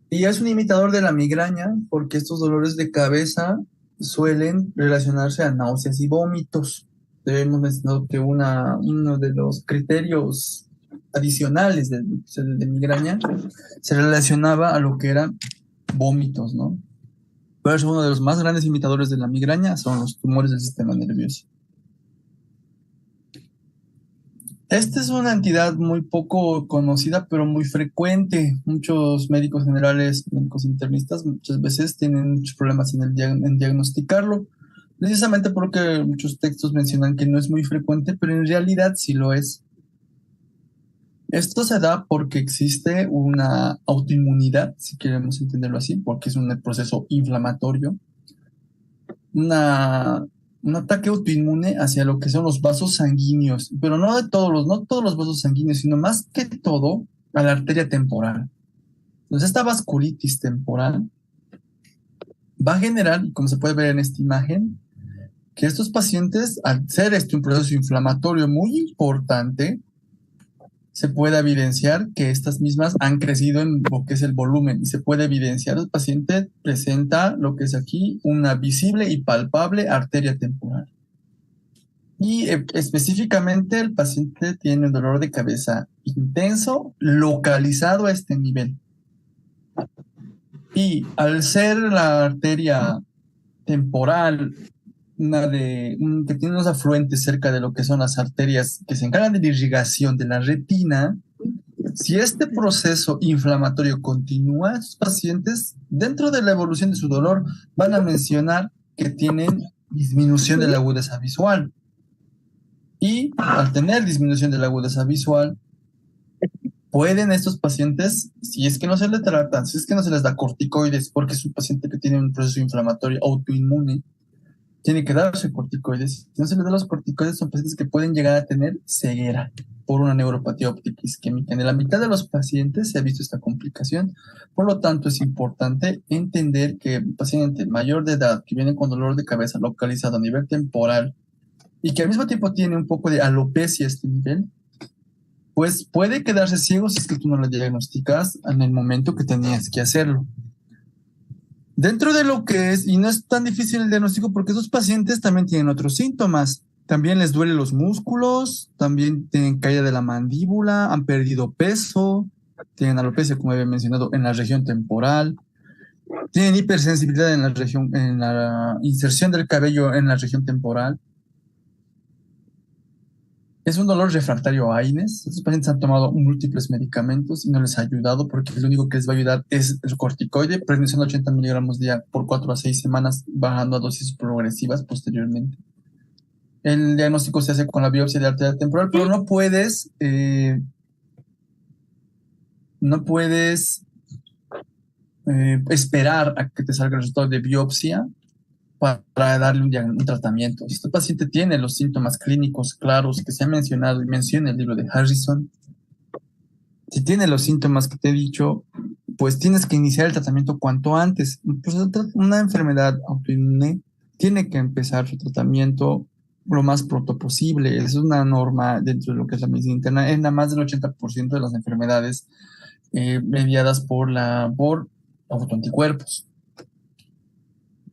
Y es un imitador de la migraña, porque estos dolores de cabeza suelen relacionarse a náuseas y vómitos. Hemos mencionado que uno de los criterios adicionales de migraña se relacionaba a lo que eran vómitos, ¿no? Pero es uno de los más grandes imitadores de la migraña son los tumores del sistema nervioso. Esta es una entidad muy poco conocida, pero muy frecuente. Muchos médicos generales, médicos internistas, muchas veces tienen muchos problemas en diagnosticarlo, precisamente porque muchos textos mencionan que no es muy frecuente, pero en realidad sí lo es. Esto se da porque existe una autoinmunidad, si queremos entenderlo así, porque es un proceso inflamatorio, un ataque autoinmune hacia lo que son los vasos sanguíneos, pero no todos los vasos sanguíneos, sino más que todo a la arteria temporal. Entonces, esta vasculitis temporal va a generar, como se puede ver en esta imagen, que estos pacientes, al ser un proceso inflamatorio muy importante, se puede evidenciar que estas mismas han crecido en lo que es el volumen y se puede evidenciar el paciente presenta lo que es aquí una visible y palpable arteria temporal. Y específicamente el paciente tiene un dolor de cabeza intenso localizado a este nivel. Y al ser la arteria temporal que tiene unos afluentes cerca de lo que son las arterias que se encargan de la irrigación de la retina, si este proceso inflamatorio continúa, estos pacientes, dentro de la evolución de su dolor, van a mencionar que tienen disminución de la agudeza visual. Y al tener disminución de la agudeza visual, pueden estos pacientes, si es que no se les tratan, si es que no se les da corticoides, porque es un paciente que tiene un proceso inflamatorio autoinmune, tiene que darse corticoides. Si no se les da los corticoides, son pacientes que pueden llegar a tener ceguera por una neuropatía óptica isquémica. En la mitad de los pacientes se ha visto esta complicación. Por lo tanto, es importante entender que un paciente mayor de edad que viene con dolor de cabeza localizado a nivel temporal y que al mismo tiempo tiene un poco de alopecia a este nivel, pues puede quedarse ciego si es que tú no lo diagnosticas en el momento que tenías que hacerlo. Dentro de lo que es, y no es tan difícil el diagnóstico porque esos pacientes también tienen otros síntomas. También les duelen los músculos, también tienen caída de la mandíbula, han perdido peso, tienen alopecia, como había mencionado, en la región temporal, tienen hipersensibilidad en la inserción del cabello en la región temporal. Es un dolor refractario a AINES. Estos pacientes han tomado múltiples medicamentos y no les ha ayudado porque lo único que les va a ayudar es el corticoide, prednisona 80 miligramos día por 4 a 6 semanas, bajando a dosis progresivas posteriormente. El diagnóstico se hace con la biopsia de arteria temporal, pero no puedes esperar a que te salga el resultado de biopsia para darle un tratamiento. Si este paciente tiene los síntomas clínicos claros que se han mencionado y menciona el libro de Harrison, si tiene los síntomas que te he dicho, pues tienes que iniciar el tratamiento cuanto antes. Pues una enfermedad autoinmune tiene que empezar su tratamiento lo más pronto posible. Es una norma dentro de lo que es la medicina interna. En más del 80% de las enfermedades mediadas por autoanticuerpos.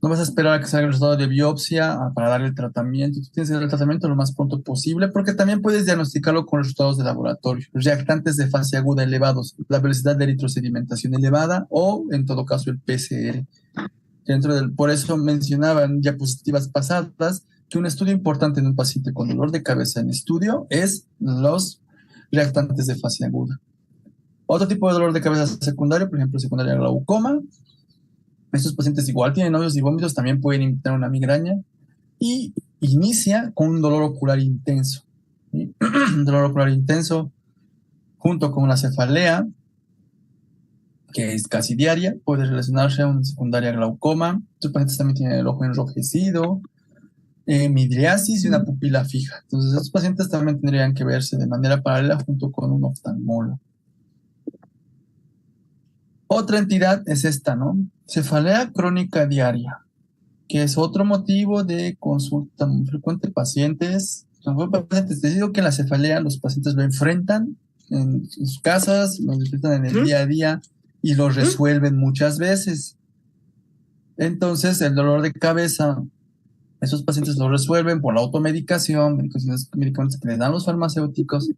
No vas a esperar a que salga el resultado de biopsia para darle el tratamiento. Tú tienes que dar el tratamiento lo más pronto posible porque también puedes diagnosticarlo con resultados de laboratorio. Reactantes de fase aguda elevados, la velocidad de eritrosedimentación elevada o, en todo caso, el PCR. Por eso mencionaba en diapositivas pasadas que un estudio importante en un paciente con dolor de cabeza en estudio es los reactantes de fase aguda. Otro tipo de dolor de cabeza secundario, por ejemplo, secundaria glaucoma. Estos pacientes igual tienen náuseas y vómitos, también pueden tener una migraña y inicia con un dolor ocular intenso. ¿Sí? Un dolor ocular intenso junto con una cefalea, que es casi diaria, puede relacionarse a una secundaria glaucoma. Estos pacientes también tienen el ojo enrojecido, midriasis y una pupila fija. Entonces, estos pacientes también tendrían que verse de manera paralela junto con un oftalmólogo. Otra entidad es esta, ¿no? Cefalea crónica diaria, que es otro motivo de consulta muy frecuente. Pacientes, te digo que la cefalea los pacientes lo enfrentan en sus casas, lo enfrentan en el día a día y lo resuelven muchas veces. Entonces, el dolor de cabeza, esos pacientes lo resuelven por la automedicación, medicamentos que les dan los farmacéuticos,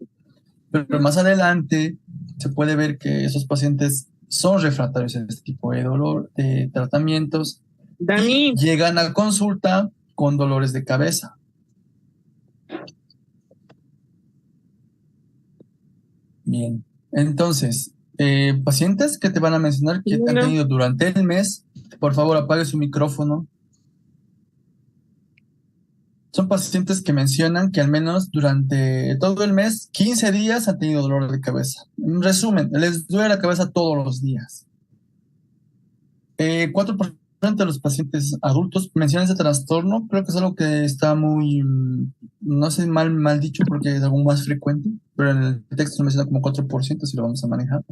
pero más adelante se puede ver que esos pacientes son refractarios a este tipo de dolor, de tratamientos, Dani. y llegan a consulta con dolores de cabeza. Bien, entonces, pacientes que te van a mencionar que han tenido durante el mes, por favor apague su micrófono. Son pacientes que mencionan que al menos durante todo el mes, 15 días han tenido dolor de cabeza. En resumen, les duele la cabeza todos los días. 4% de los pacientes adultos mencionan ese trastorno. Creo que es algo que está muy, no sé, mal dicho porque es algo más frecuente, pero en el texto lo menciona como 4% si lo vamos a manejar.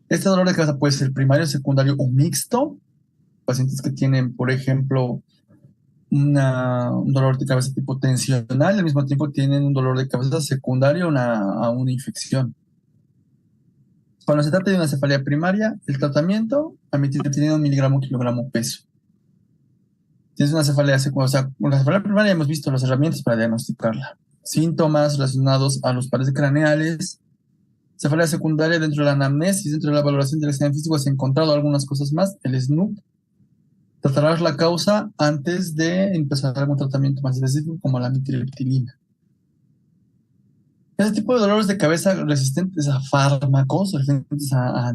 Este dolor de cabeza puede ser primario, secundario o mixto. pacientes que tienen, por ejemplo, un dolor de cabeza tipo tensional y al mismo tiempo tienen un dolor de cabeza secundario a una infección. Cuando se trata de una cefalea primaria, el tratamiento, amitriptilina 1 mg/kg peso. Tienes una cefalea secundaria, o sea, una cefalea primaria hemos visto las herramientas para diagnosticarla. Síntomas relacionados a los pares craneales. Cefalea secundaria, dentro de la anamnesis, dentro de la valoración del examen físico, se han encontrado algunas cosas más. El SNUP. Tratarás la causa antes de empezar algún tratamiento más específico como la amitriptilina. Ese tipo de dolores de cabeza resistentes a fármacos, resistentes a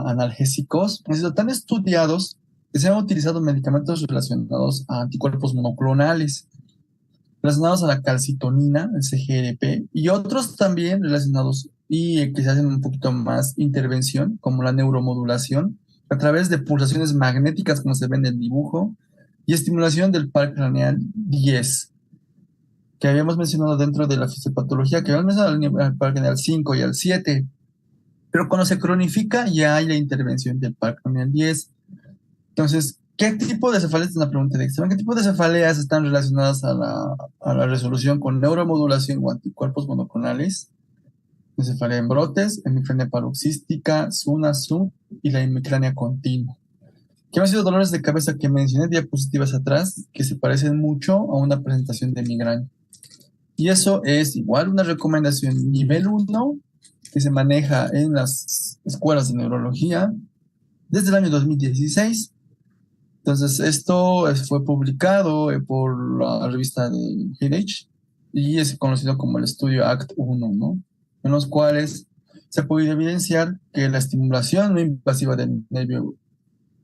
analgésicos, han sido tan estudiados que se han utilizado medicamentos relacionados a anticuerpos monoclonales, relacionados a la calcitonina, el CGRP, y otros también relacionados y que se hacen un poquito más intervención, como la neuromodulación, a través de pulsaciones magnéticas, como se ve en el dibujo, y estimulación del par craneal 10, que habíamos mencionado dentro de la fisiopatología, que habíamos mencionado al par craneal 5 y al 7, pero cuando se cronifica ya hay la intervención del par craneal 10. Entonces, ¿qué tipo de cefaleas? Es una pregunta de examen. ¿Qué tipo de cefaleas están relacionadas a la resolución con neuromodulación o anticuerpos monoclonales? Cefalea en brotes, hemicrania paroxística, SUNA, SUN y la hemicrania continua. ¿Qué han sido dolores de cabeza que mencioné diapositivas atrás, que se parecen mucho a una presentación de migraña? Y eso es igual una recomendación nivel 1 que se maneja en las escuelas de neurología desde el año 2016. Entonces, esto fue publicado por la revista de Heritage y es conocido como el estudio ACT-1, ¿no? En los cuales se puede evidenciar que la estimulación no invasiva del nervio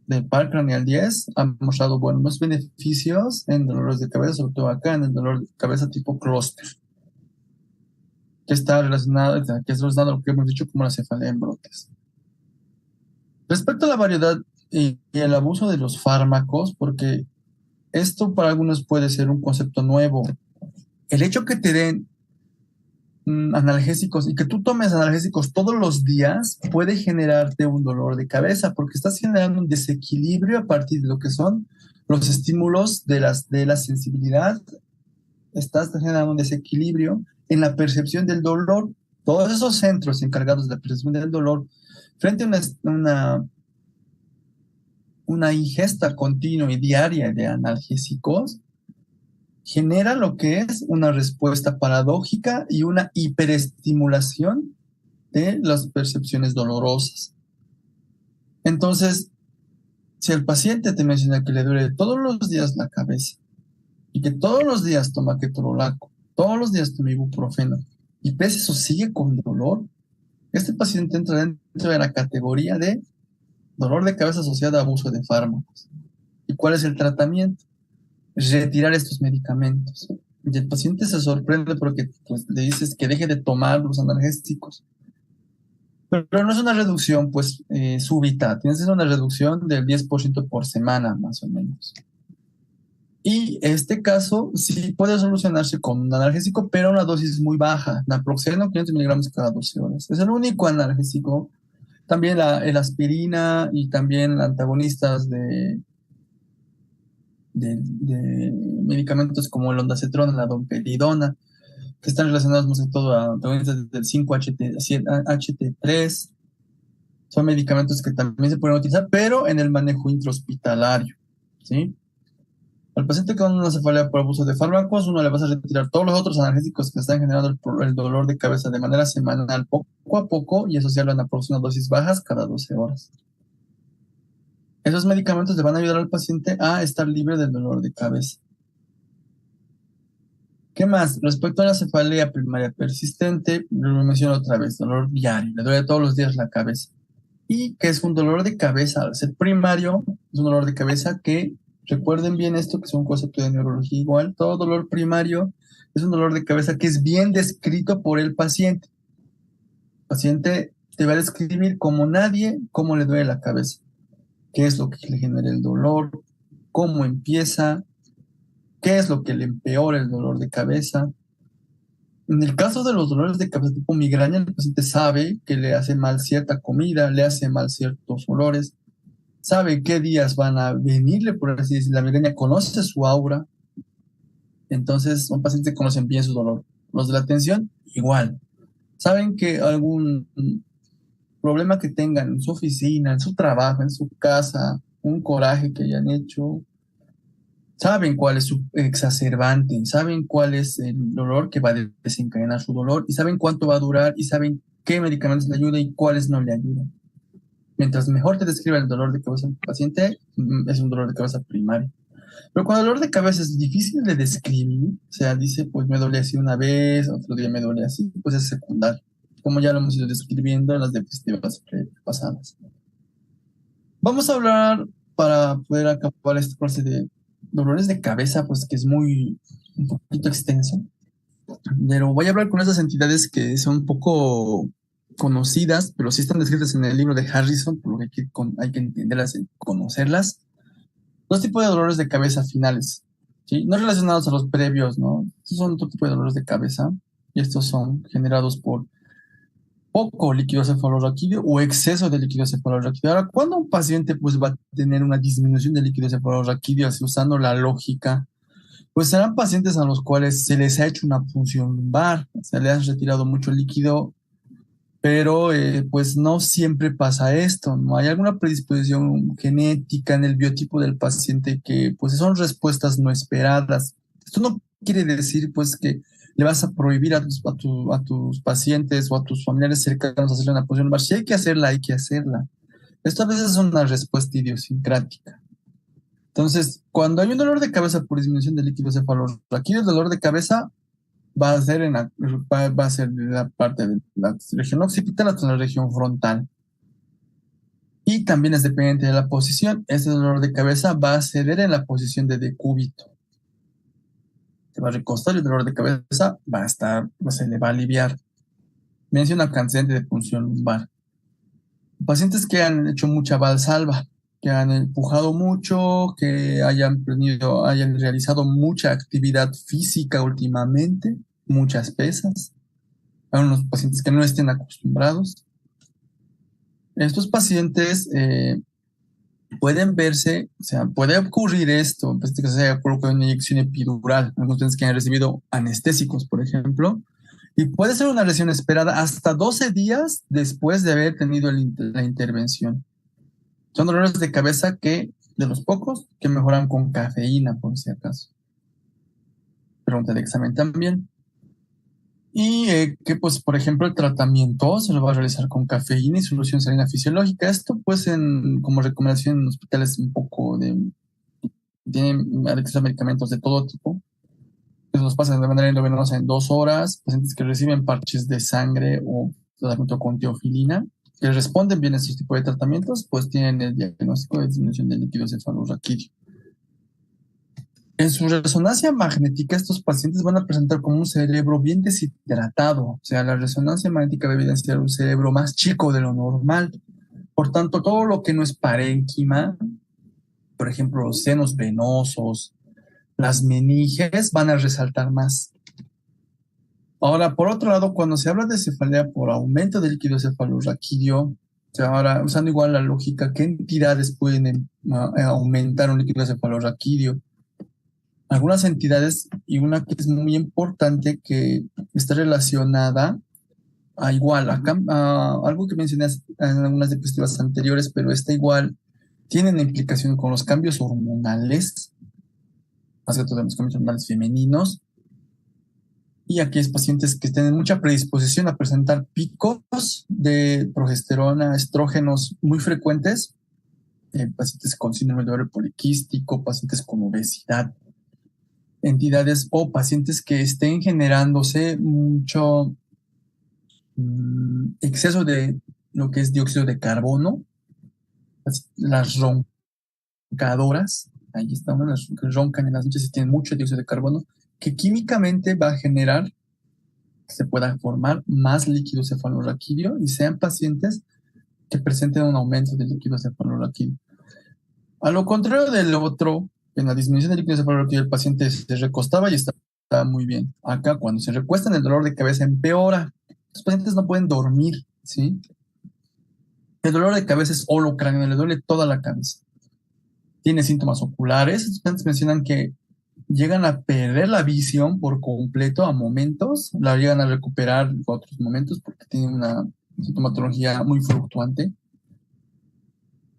del par craneal 10 ha mostrado buenos beneficios en dolores de cabeza, sobre todo acá en el dolor de cabeza tipo clúster, que está relacionado, que es relacionado a lo que hemos dicho como la cefalea en brotes. Respecto a la variedad y el abuso de los fármacos, porque esto para algunos puede ser un concepto nuevo. El hecho que te den analgésicos y que tú tomes analgésicos todos los días puede generarte un dolor de cabeza porque estás generando un desequilibrio a partir de lo que son los estímulos de la sensibilidad. Estás generando un desequilibrio en la percepción del dolor. Todos esos centros encargados de la percepción del dolor frente a una ingesta continua y diaria de analgésicos genera lo que es una respuesta paradójica y una hiperestimulación de las percepciones dolorosas. Entonces, si el paciente te menciona que le duele todos los días la cabeza y que todos los días toma ketorolaco, todos los días toma ibuprofeno y pese eso sigue con dolor, este paciente entra dentro de la categoría de dolor de cabeza asociado a abuso de fármacos. ¿Y cuál es el tratamiento? Retirar estos medicamentos. Y el paciente se sorprende porque pues, le dices que deje de tomar los analgésicos. Pero no es una reducción pues súbita, tienes que hacer una reducción del 10% por semana más o menos. Y este caso sí puede solucionarse con un analgésico, pero a una dosis muy baja, naproxeno 500 miligramos cada 12 horas. Es el único analgésico. También el aspirina y también antagonistas de medicamentos como el ondansetron, la domperidona, que están relacionados más que todo a antagonistas del 5-HT3. Son medicamentos que también se pueden utilizar, pero en el manejo intrahospitalario, ¿sí? Al paciente con una cefalea por abuso de fármacos, uno le vas a retirar todos los otros analgésicos que están generando el dolor de cabeza de manera semanal, poco a poco, y asociarlo a una dosis bajas cada 12 horas. Esos medicamentos le van a ayudar al paciente a estar libre del dolor de cabeza. ¿Qué más? Respecto a la cefalea primaria persistente, lo menciono otra vez, dolor diario, le duele todos los días la cabeza. Y que es un dolor de cabeza, al ser primario, es un dolor de cabeza que, recuerden bien esto, que es un concepto de neurología igual, todo dolor primario es un dolor de cabeza que es bien descrito por el paciente. El paciente te va a describir como nadie cómo le duele la cabeza, qué es lo que le genera el dolor, cómo empieza, qué es lo que le empeora el dolor de cabeza. En el caso de los dolores de cabeza tipo migraña, el paciente sabe que le hace mal cierta comida, le hace mal ciertos olores, sabe qué días van a venirle, por así decirlo, la migraña, conoce su aura, entonces son pacientes que conocen bien su dolor. Los de la atención, igual. Saben que algún problema que tengan en su oficina, en su trabajo, en su casa, un coraje que hayan hecho, saben cuál es su exacerbante, saben cuál es el dolor que va a desencadenar su dolor y saben cuánto va a durar y saben qué medicamentos le ayudan y cuáles no le ayudan. Mientras mejor te describa el dolor de cabeza del paciente, es un dolor de cabeza primario. Pero cuando el dolor de cabeza es difícil de describir, o sea, dice, pues me duele así una vez, otro día me duele así, pues es secundario, como ya lo hemos ido describiendo en las diapositivas pasadas. Vamos a hablar, para poder acabar este proceso de dolores de cabeza, pues que es un poquito extenso, pero voy a hablar con esas entidades que son poco conocidas, pero sí están descritas en el libro de Harrison, por lo que hay que entenderlas y conocerlas. Dos tipos de dolores de cabeza finales, ¿sí? No relacionados a los previos, ¿no? Estos son otro tipo de dolores de cabeza y estos son generados por poco líquido cefalorraquídeo o exceso de líquido cefalorraquídeo. Ahora, ¿cuándo un paciente pues, va a tener una disminución de líquido cefalorraquídeo así, usando la lógica? Pues serán pacientes a los cuales se les ha hecho una punción lumbar, se les ha retirado mucho líquido, pero pues no siempre pasa esto, ¿no? Hay alguna predisposición genética en el biotipo del paciente que pues son respuestas no esperadas. Esto no quiere decir pues que le vas a prohibir a tus pacientes o a tus familiares cercanos hacerle una punción lumbar. Si hay que hacerla, hay que hacerla. Esto a veces es una respuesta idiosincrática. Entonces, cuando hay un dolor de cabeza por disminución de líquido cefalorraquídeo, el dolor de cabeza va a ser de la parte de la región occipital hasta la región frontal. Y también es dependiente de la posición. Este dolor de cabeza va a ceder en la posición de decúbito. Se va a recostar y el dolor de cabeza se le va a aliviar. Menciona antecedente de punción lumbar. Pacientes que han hecho mucha valsalva, que han empujado mucho, que hayan realizado mucha actividad física últimamente, muchas pesas. Hay unos pacientes que no estén acostumbrados. Estos pacientes pueden verse, o sea, puede ocurrir esto, pues que se haya colocado una inyección epidural, algunos pacientes que han recibido anestésicos, por ejemplo, y puede ser una lesión esperada hasta 12 días después de haber tenido la intervención. Son dolores de cabeza de los pocos, que mejoran con cafeína, por si acaso. Pregunta de examen también. Y que, pues, por ejemplo, el tratamiento se lo va a realizar con cafeína y solución salina fisiológica. Esto, pues, como recomendación en hospitales tienen acceso a medicamentos de todo tipo. Los pasan de manera endovenosa en 2 horas. Pacientes que reciben parches de sangre o tratamiento con teofilina, que responden bien a estos tipos de tratamientos, pues tienen el diagnóstico de disminución de líquido cefalorraquídeo. En su resonancia magnética, estos pacientes van a presentar como un cerebro bien deshidratado. O sea, la resonancia magnética va a evidenciar un cerebro más chico de lo normal. Por tanto, todo lo que no es parénquima, por ejemplo, los senos venosos, las meninges, van a resaltar más. Ahora, por otro lado, cuando se habla de cefalea por aumento del líquido cefalorraquídeo, o sea, ahora usando igual la lógica, ¿qué entidades pueden aumentar un líquido cefalorraquídeo? Algunas entidades, y una que es muy importante, que está relacionada a algo que mencioné en algunas diapositivas anteriores, pero esta igual tiene una implicación con los cambios hormonales, más que todo los cambios hormonales femeninos, y aquellos pacientes que tienen mucha predisposición a presentar picos de progesterona, estrógenos muy frecuentes, pacientes con síndrome de ovario poliquístico, pacientes con obesidad, entidades o pacientes que estén generándose mucho exceso de lo que es dióxido de carbono, las roncadoras, ahí estamos, las que roncan en las noches y tienen mucho dióxido de carbono, que químicamente va a generar que se pueda formar más líquido cefalorraquídeo y sean pacientes que presenten un aumento del líquido cefalorraquídeo. A lo contrario del otro, en la disminución del líquido cefalorraquídeo el paciente se recostaba y estaba muy bien. Acá cuando se recuestan el dolor de cabeza empeora. Los pacientes no pueden dormir, ¿sí? El dolor de cabeza es holocráneo, le duele toda la cabeza. Tiene síntomas oculares. Estos pacientes mencionan que llegan a perder la visión por completo a momentos, la llegan a recuperar en otros momentos porque tienen una sintomatología muy fluctuante.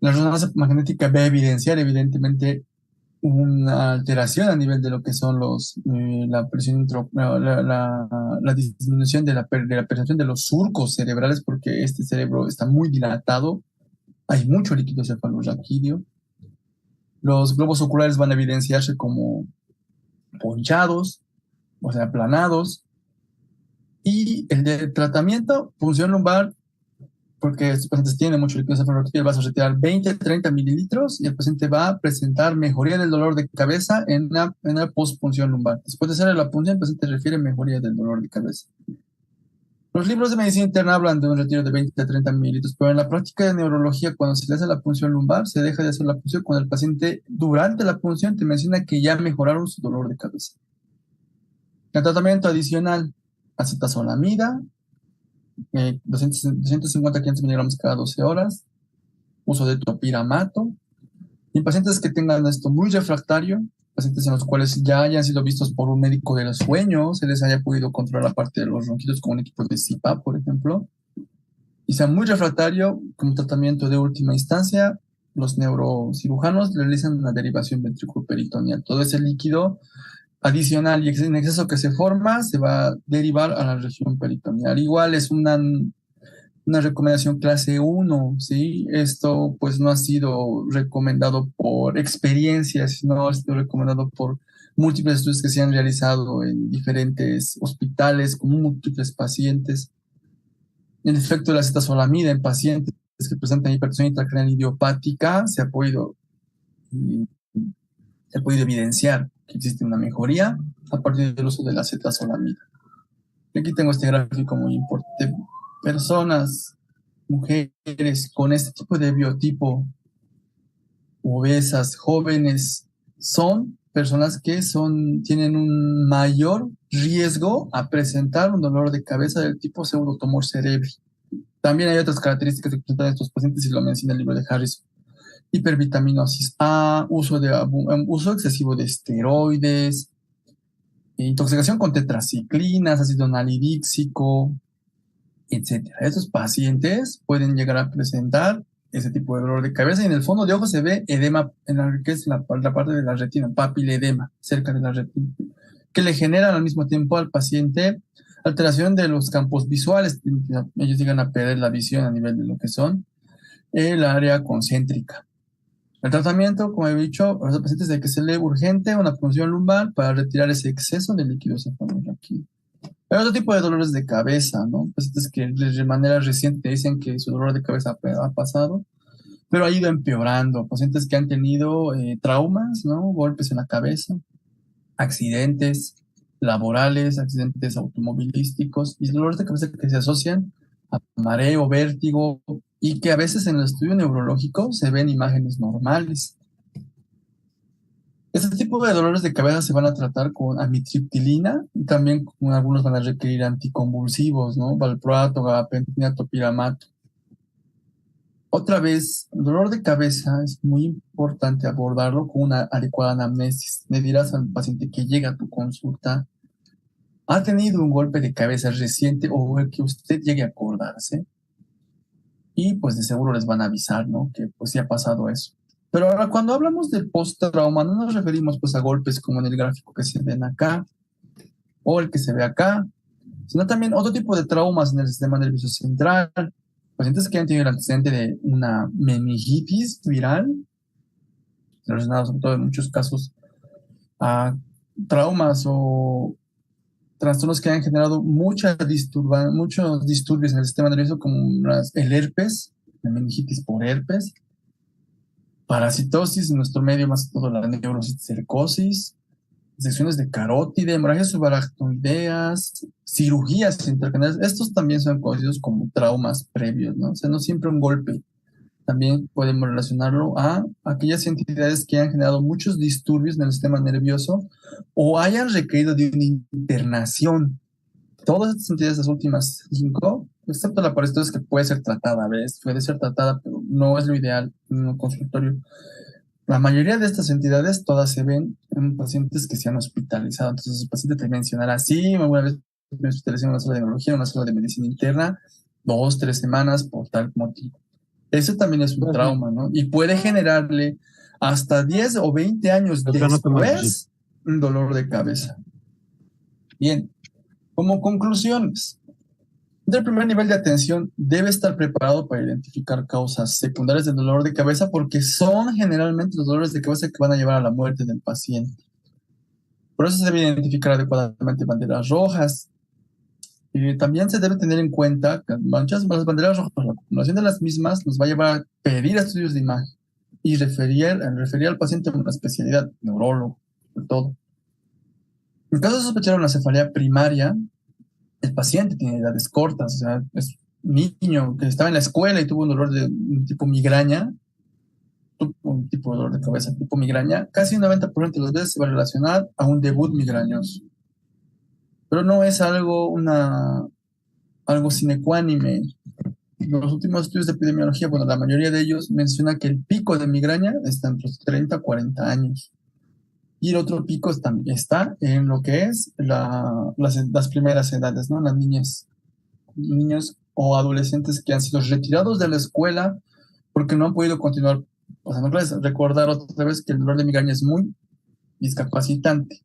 La resonancia magnética va a evidenciar evidentemente una alteración a nivel de lo que son la presión la disminución de la percepción de los surcos cerebrales, porque este cerebro está muy dilatado, hay mucho líquido cefalorraquídeo. Los globos oculares van a evidenciarse como ponchados, o sea, aplanados. Y el de tratamiento, punción lumbar, porque estos pacientes tienen mucho líquido cefalorraquídeo, vas a retirar 20-30 mililitros y el paciente va a presentar mejoría del dolor de cabeza en la postpunción lumbar. Después de hacer la punción, el paciente refiere mejoría del dolor de cabeza. Los libros de medicina interna hablan de un retiro de 20-30 mililitros, pero en la práctica de neurología, cuando se le hace la punción lumbar, se deja de hacer la punción cuando el paciente, durante la punción, te menciona que ya mejoraron su dolor de cabeza. El tratamiento adicional, acetazolamida, 250-500 miligramos cada 12 horas, uso de topiramato. Y en pacientes que tengan esto muy refractario, pacientes en los cuales ya hayan sido vistos por un médico del sueño, se les haya podido controlar la parte de los ronquidos con un equipo de CPAP, por ejemplo, y sea muy refractario, como tratamiento de última instancia, los neurocirujanos realizan una derivación ventriculoperitoneal. Todo ese líquido adicional y en exceso que se forma se va a derivar a la región peritoneal. Igual es una recomendación clase 1, ¿sí? Esto pues no ha sido recomendado por experiencia, sino ha sido recomendado por múltiples estudios que se han realizado en diferentes hospitales con múltiples pacientes. El efecto de la acetazolamida en pacientes que presentan hipertensión intracraneal idiopática se ha podido evidenciar que existe una mejoría a partir del uso de la acetazolamida. Aquí tengo este gráfico muy importante. Personas, mujeres con este tipo de biotipo, obesas, jóvenes, son personas que tienen un mayor riesgo a presentar un dolor de cabeza del tipo pseudotumor cerebri. También hay otras características que presentan estos pacientes y lo menciona el libro de Harrison. Hipervitaminosis A, uso excesivo de esteroides, intoxicación con tetraciclinas, ácido nalidíxico, etc. Estos pacientes pueden llegar a presentar ese tipo de dolor de cabeza y en el fondo de ojo se ve edema, que es la parte de la retina, papiledema, cerca de la retina, que le generan al mismo tiempo al paciente alteración de los campos visuales. Ellos llegan a perder la visión a nivel de lo que son el área concéntrica. El tratamiento, como he dicho, a los pacientes hay que hacerle urgente una punción lumbar para retirar ese exceso de líquido cefalorraquídeo. Hay otro tipo de dolores de cabeza, ¿no? Pacientes que de manera reciente dicen que su dolor de cabeza ha pasado, pero ha ido empeorando. Pacientes que han tenido traumas, ¿no? Golpes en la cabeza, accidentes laborales, accidentes automovilísticos y dolores de cabeza que se asocian a mareo, vértigo y que a veces en el estudio neurológico se ven imágenes normales. Este tipo de dolores de cabeza se van a tratar con amitriptilina y también algunos van a requerir anticonvulsivos, ¿no? Valproato, gabapentina, topiramato. Otra vez, el dolor de cabeza es muy importante abordarlo con una adecuada anamnesis. Le dirás al paciente que llega a tu consulta, ¿ha tenido un golpe de cabeza reciente o el que usted llegue a acordarse? Y pues de seguro les van a avisar, ¿no? Que pues sí ha pasado eso. Pero ahora cuando hablamos del post-trauma no nos referimos pues a golpes como en el gráfico que se ven acá o el que se ve acá, sino también otro tipo de traumas en el sistema nervioso central. Pacientes que han tenido el antecedente de una meningitis viral, relacionados sobre todo en muchos casos a traumas o trastornos que han generado muchos disturbios en el sistema nervioso, como el herpes, la meningitis por herpes, parasitosis en nuestro medio, más que todo la neurocisticercosis, secciones de carótida, hemorragias subaracnoideas, cirugías intracraneales. Estos también son conocidos como traumas previos, ¿no? O sea, no siempre un golpe. También podemos relacionarlo a aquellas entidades que han generado muchos disturbios en el sistema nervioso o hayan requerido de una internación. Todas estas entidades, las últimas 5, excepto la parestesis que puede ser tratada, ¿ves? Puede ser tratada, pero no es lo ideal en un consultorio. La mayoría de estas entidades todas se ven en pacientes que se han hospitalizado. Entonces, el paciente te mencionará, sí, alguna vez me hospitalicé en una sala de neurología, en una sala de medicina interna, 2, 3 semanas por tal motivo. Eso también es un trauma, ¿no? Y puede generarle hasta 10 o 20 años después un dolor de cabeza. Bien, como conclusiones. El primer nivel de atención debe estar preparado para identificar causas secundarias del dolor de cabeza porque son generalmente los dolores de cabeza que van a llevar a la muerte del paciente. Por eso se debe identificar adecuadamente banderas rojas. También se debe tener en cuenta que las banderas rojas, la acumulación de las mismas nos va a llevar a pedir estudios de imagen y referir al paciente a una especialidad, neurólogo, sobre todo. En caso de sospechar una cefalea primaria, el paciente tiene edades cortas, o sea, es un niño que estaba en la escuela y tuvo un dolor de un tipo migraña, un tipo de dolor de cabeza tipo migraña, casi un 90% de las veces se va a relacionar a un debut migrañoso. Pero no es algo sine qua nime. Los últimos estudios de epidemiología, bueno, la mayoría de ellos menciona que el pico de migraña está entre los 30 a 40 años. Y el otro pico está en lo que es las primeras edades, ¿no? Las niños o adolescentes que han sido retirados de la escuela porque no han podido continuar pasando clases. Recordar otra vez que el dolor de migraña es muy discapacitante.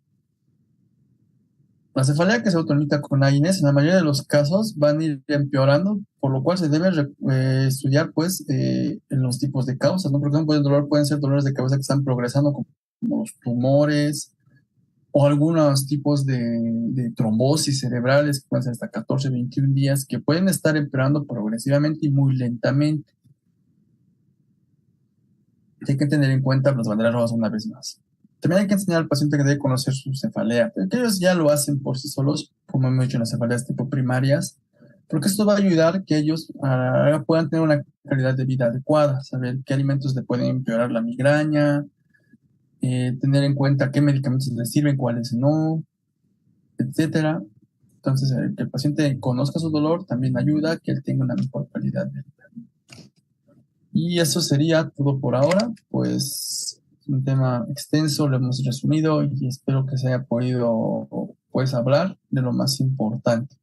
La cefalea que se autolimita con AINES en la mayoría de los casos van a ir empeorando, por lo cual se debe estudiar pues en los tipos de causas, ¿no? Por ejemplo, el dolor pueden ser dolores de cabeza que están progresando como los tumores o algunos tipos de trombosis cerebrales que pueden ser hasta 14, 21 días, que pueden estar empeorando progresivamente y muy lentamente. Hay que tener en cuenta las banderas rojas una vez más. También hay que enseñar al paciente que debe conocer su cefalea, pero que ellos ya lo hacen por sí solos, como hemos dicho en las cefaleas tipo primarias, porque esto va a ayudar que ellos puedan tener una calidad de vida adecuada, saber qué alimentos le pueden empeorar la migraña, tener en cuenta qué medicamentos les sirven, cuáles no, etcétera. Entonces, que el paciente conozca su dolor también ayuda a que él tenga una mejor calidad de vida. Y eso sería todo por ahora, pues un tema extenso, lo hemos resumido y espero que se haya podido pues hablar de lo más importante.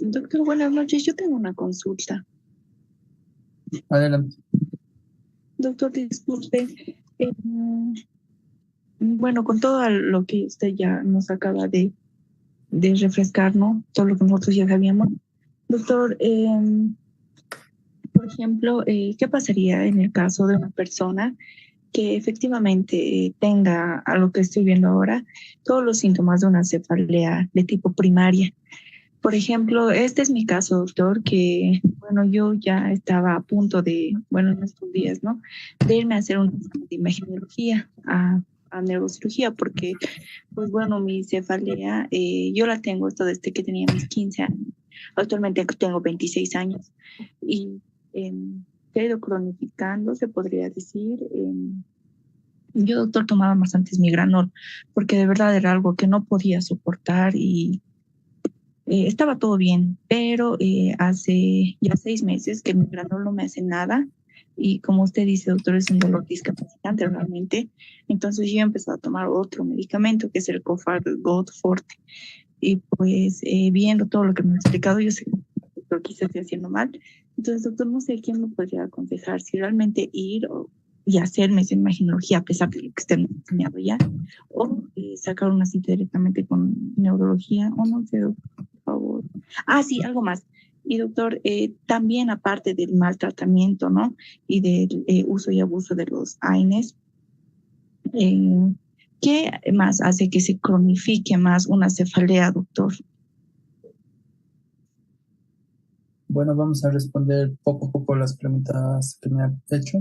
Doctor, buenas noches. Yo tengo una consulta. Adelante. Doctor, disculpe. Bueno, con todo lo que usted ya nos acaba de refrescar, ¿no? Todo lo que nosotros ya sabíamos. Doctor, por ejemplo, ¿qué pasaría en el caso de una persona que efectivamente tenga, a lo que estoy viendo ahora, todos los síntomas de una cefalea de tipo primaria? Por ejemplo, este es mi caso, doctor, que, bueno, yo ya estaba a punto de, bueno, en estos días, ¿no? De irme a hacer un examen de imagenología a neurocirugía, porque, pues bueno, mi cefalea, yo la tengo esto desde que tenía mis 15 años. Actualmente tengo 26 años y se ha ido cronificando, se podría decir. Yo, doctor, tomaba bastantes migranol, porque de verdad era algo que no podía soportar y estaba todo bien, pero hace ya 6 meses que el migranol no me hace nada y como usted dice, doctor, es un dolor discapacitante realmente. Entonces yo he empezado a tomar otro medicamento que es el Cofart Gold Forte y pues viendo todo lo que me ha explicado, yo sé que doctor, quizás estoy haciendo mal. Entonces, doctor, no sé quién me podría aconsejar si realmente ir y hacerme esa imaginología a pesar de lo que usted me ha enseñado ya o sacar una cita directamente con neurología o no sé, doctor, por favor. Ah, sí, algo más. Y doctor, también aparte del maltratamiento, ¿no? Y del uso y abuso de los AINES, ¿qué más hace que se cronifique más una cefalea, doctor? Bueno, vamos a responder poco a poco las preguntas que me han hecho.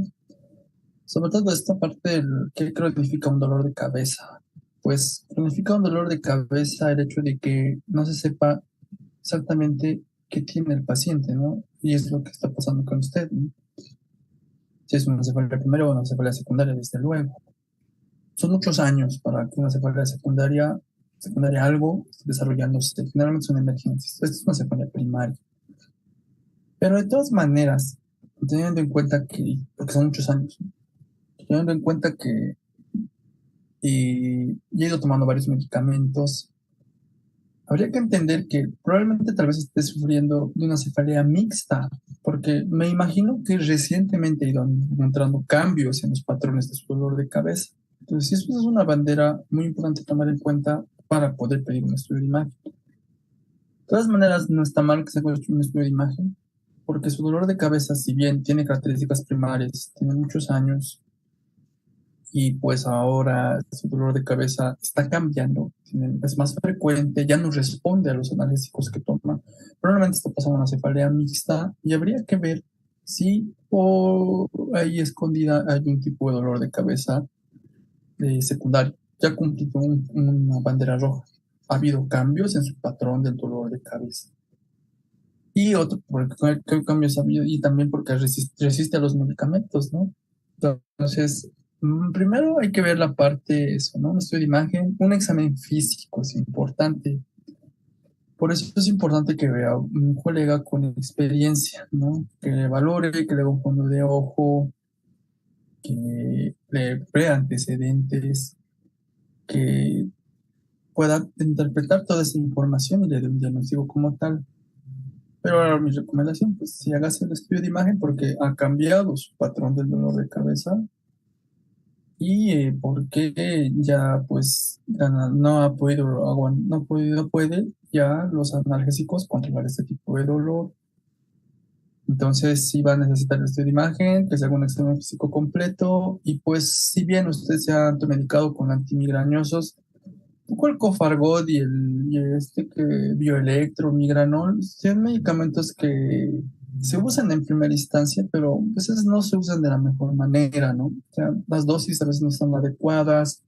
Sobre todo esta parte del qué cronifica un dolor de cabeza. Pues cronifica un dolor de cabeza el hecho de que no se sepa exactamente qué tiene el paciente, ¿no? Y es lo que está pasando con usted, ¿no? Si es una cefalea primaria o una cefalea secundaria, desde luego. son muchos años para que una cefalea secundaria algo esté desarrollándose. Generalmente son emergencias. Esta es una cefalea primaria. Pero de todas maneras, teniendo en cuenta que, porque son muchos años, ¿no? Teniendo en cuenta que ya he ido tomando varios medicamentos, habría que entender que probablemente tal vez esté sufriendo de una cefalea mixta, porque me imagino que recientemente ha ido encontrando cambios en los patrones de su dolor de cabeza. Entonces, eso es una bandera muy importante tomar en cuenta para poder pedir un estudio de imagen. De todas maneras, no está mal que se haga un estudio de imagen, porque su dolor de cabeza, si bien tiene características primarias, tiene muchos años, y pues ahora su dolor de cabeza está cambiando, es más frecuente, ya no responde a los analgésicos que toma. Probablemente está pasando una cefalea mixta y habría que ver si por ahí escondida hay un tipo de dolor de cabeza secundario. Ya ha cumplido una bandera roja. Ha habido cambios en su patrón del dolor de cabeza. Y otro, porque ¿qué cambios ha habido? Y también porque resiste a los medicamentos, ¿no? Entonces, primero hay que ver la parte, eso, ¿no? Un estudio de imagen, un examen físico es importante. Por eso es importante que vea un colega con experiencia, ¿no? Que le valore, que le haga un fondo de ojo, que le vea antecedentes, que pueda interpretar toda esa información y le dé un diagnóstico como tal. Pero ahora mi recomendación, pues si hagas el estudio de imagen porque ha cambiado su patrón del dolor de cabeza y porque ya pues ya no ha podido, no puede ya los analgésicos controlar este tipo de dolor. Entonces sí va a necesitar el estudio de imagen, que se haga un examen físico completo y pues si bien usted se ha automedicado con antimigrañosos, poco el Cofargod que Bioelectro, Migranol, son medicamentos que se usan en primera instancia, pero a veces no se usan de la mejor manera, ¿no? O sea, las dosis a veces no están adecuadas.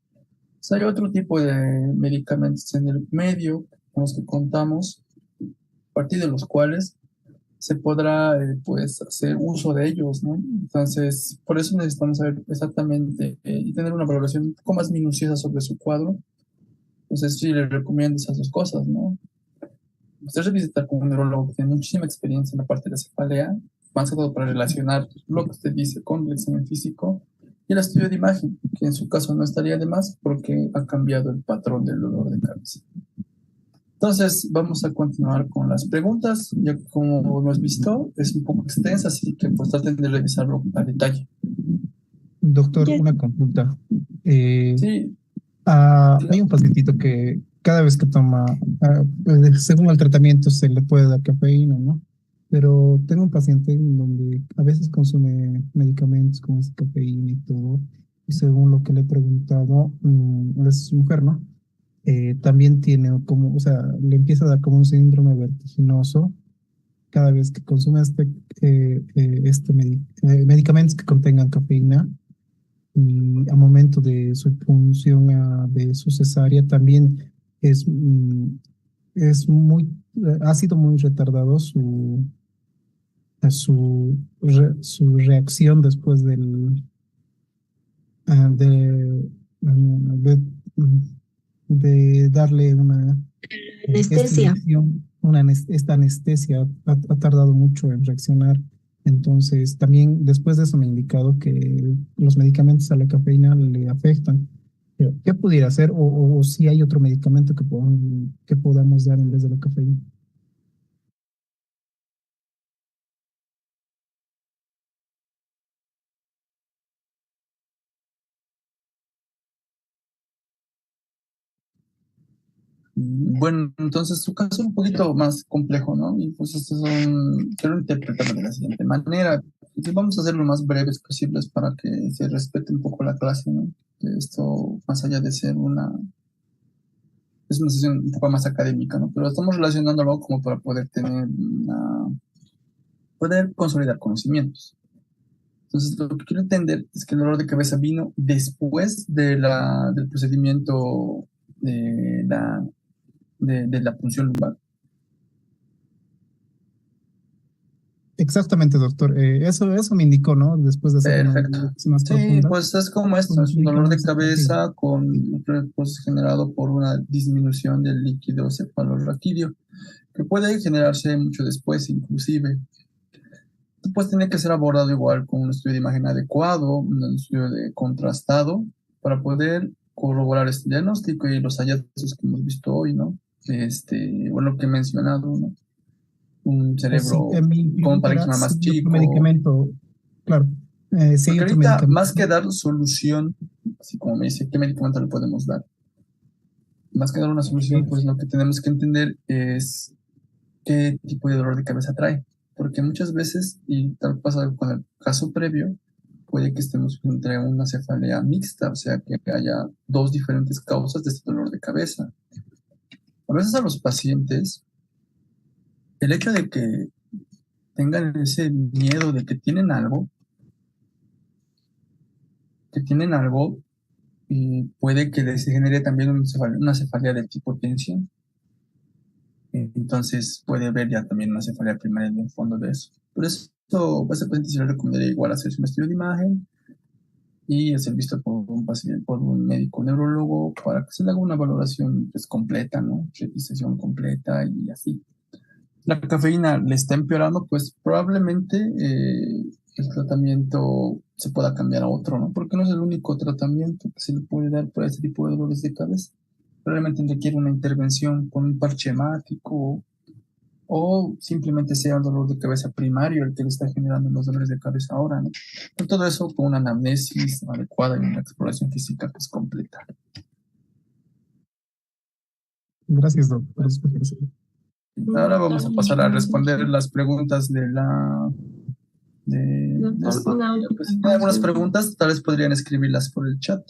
O sea, hay otro tipo de medicamentos en el medio con los que contamos, a partir de los cuales se podrá pues hacer uso de ellos, ¿no? Entonces, por eso necesitamos saber exactamente y tener una valoración un poco más minuciosa sobre su cuadro. Entonces sí le recomiendo esas dos cosas, ¿no? Usted visitar con un neurólogo que tiene muchísima experiencia en la parte de la cefalea, más que todo para relacionar lo que usted dice con el examen físico y el estudio de imagen, que en su caso no estaría de más porque ha cambiado el patrón del dolor de cabeza. Entonces vamos a continuar con las preguntas. Ya como hemos visto, es un poco extensa, así que pues traten de revisarlo a detalle. Doctor, una consulta. Sí, Hay un pacientito que cada vez que toma, pues, según el tratamiento se le puede dar cafeína, ¿no? Pero tengo un paciente en donde a veces consume medicamentos con esa cafeína y todo, y según lo que le he preguntado, es mujer, ¿no? También tiene como, o sea, le empieza a dar como un síndrome vertiginoso cada vez que consume medicamentos que contengan cafeína y a momento de su punción de su cesárea también es, ha sido muy retardado su reacción después ah, de, de, de darle esta Anestesia. inyección, esta anestesia ha tardado mucho en reaccionar. Entonces, también después de eso me ha indicado que los medicamentos a la cafeína le afectan. Pero, ¿qué pudiera hacer? O si hay otro medicamento que podamos dar en vez de la cafeína. bueno, entonces su caso es un poquito más complejo, ¿no? Y pues quiero interpretarlo de la siguiente manera. Y vamos a hacer lo más breves posibles para que se respete un poco la clase, ¿no? Que esto, más allá de ser es una sesión un poco más académica, ¿no? Pero estamos relacionándolo como para poder poder consolidar conocimientos. Entonces, lo que quiero entender es que el dolor de cabeza vino después del procedimiento de la punción lumbar. Exactamente, doctor. Eso me indicó, ¿no? Después de hacer una Perfecto. investigación más Sí, profunda, pues es como esto, pues es un vi que dolor no de es operativo. cabeza pues, generado por una disminución del líquido cefalorraquídeo, que puede generarse mucho después, inclusive. Pues tiene que ser abordado igual con un estudio de imagen adecuado, un estudio de contrastado, para poder corroborar este diagnóstico y los hallazgos que hemos visto hoy, ¿no? Bueno, lo que he mencionado, ¿no? Un Pues sí, cerebro mi con un pregunta era parénquima más si hay otro chico, medicamento, claro, si hay porque otro ahorita, medicamento. más que dar solución, así como me dice, ¿qué medicamento le podemos dar? Más que dar una solución, pues lo que tenemos que entender es qué tipo de dolor de cabeza trae. Porque muchas veces, y tal pasa con el caso previo, puede que estemos entre una cefalea mixta, o sea, que haya dos diferentes causas de este dolor de cabeza. A veces a los pacientes, el hecho de que tengan ese miedo de que tienen algo, puede que les genere también una cefalea de tipo tensión. Entonces puede haber ya también una cefalea primaria en el fondo de eso. Por eso, a ese paciente se le recomendaría igual hacerse un estudio de imagen y ser visto por un paciente, por un médico neurólogo para que se le haga una valoración pues, completa, ¿no? Revisación completa y así. La cafeína le está empeorando, pues probablemente el tratamiento se pueda cambiar a otro, ¿no? Porque no es el único tratamiento que se le puede dar para este tipo de dolores de cabeza. Probablemente requiere una intervención con un parche hemático o simplemente sea el dolor de cabeza primario el que le está generando los dolores de cabeza ahora, ¿no? Pero todo eso con una anamnesis adecuada y una exploración física pues completa. Gracias, doctor, por explicarse. Ahora vamos a pasar a responder las preguntas pues, si tienen algunas preguntas, tal vez podrían escribirlas por el chat.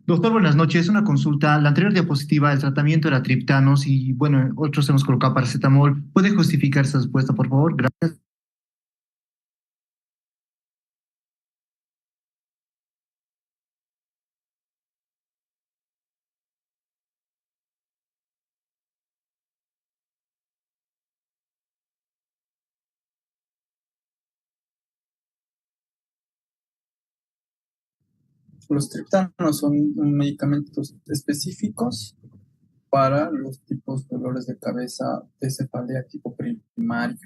Doctor, buenas noches. Una consulta. La anterior diapositiva, el tratamiento era triptanos y, bueno, otros hemos colocado paracetamol. ¿Puede justificar esa respuesta, por favor? Gracias. Los triptanos son medicamentos específicos para los tipos de dolores de cabeza de cefalea tipo primario.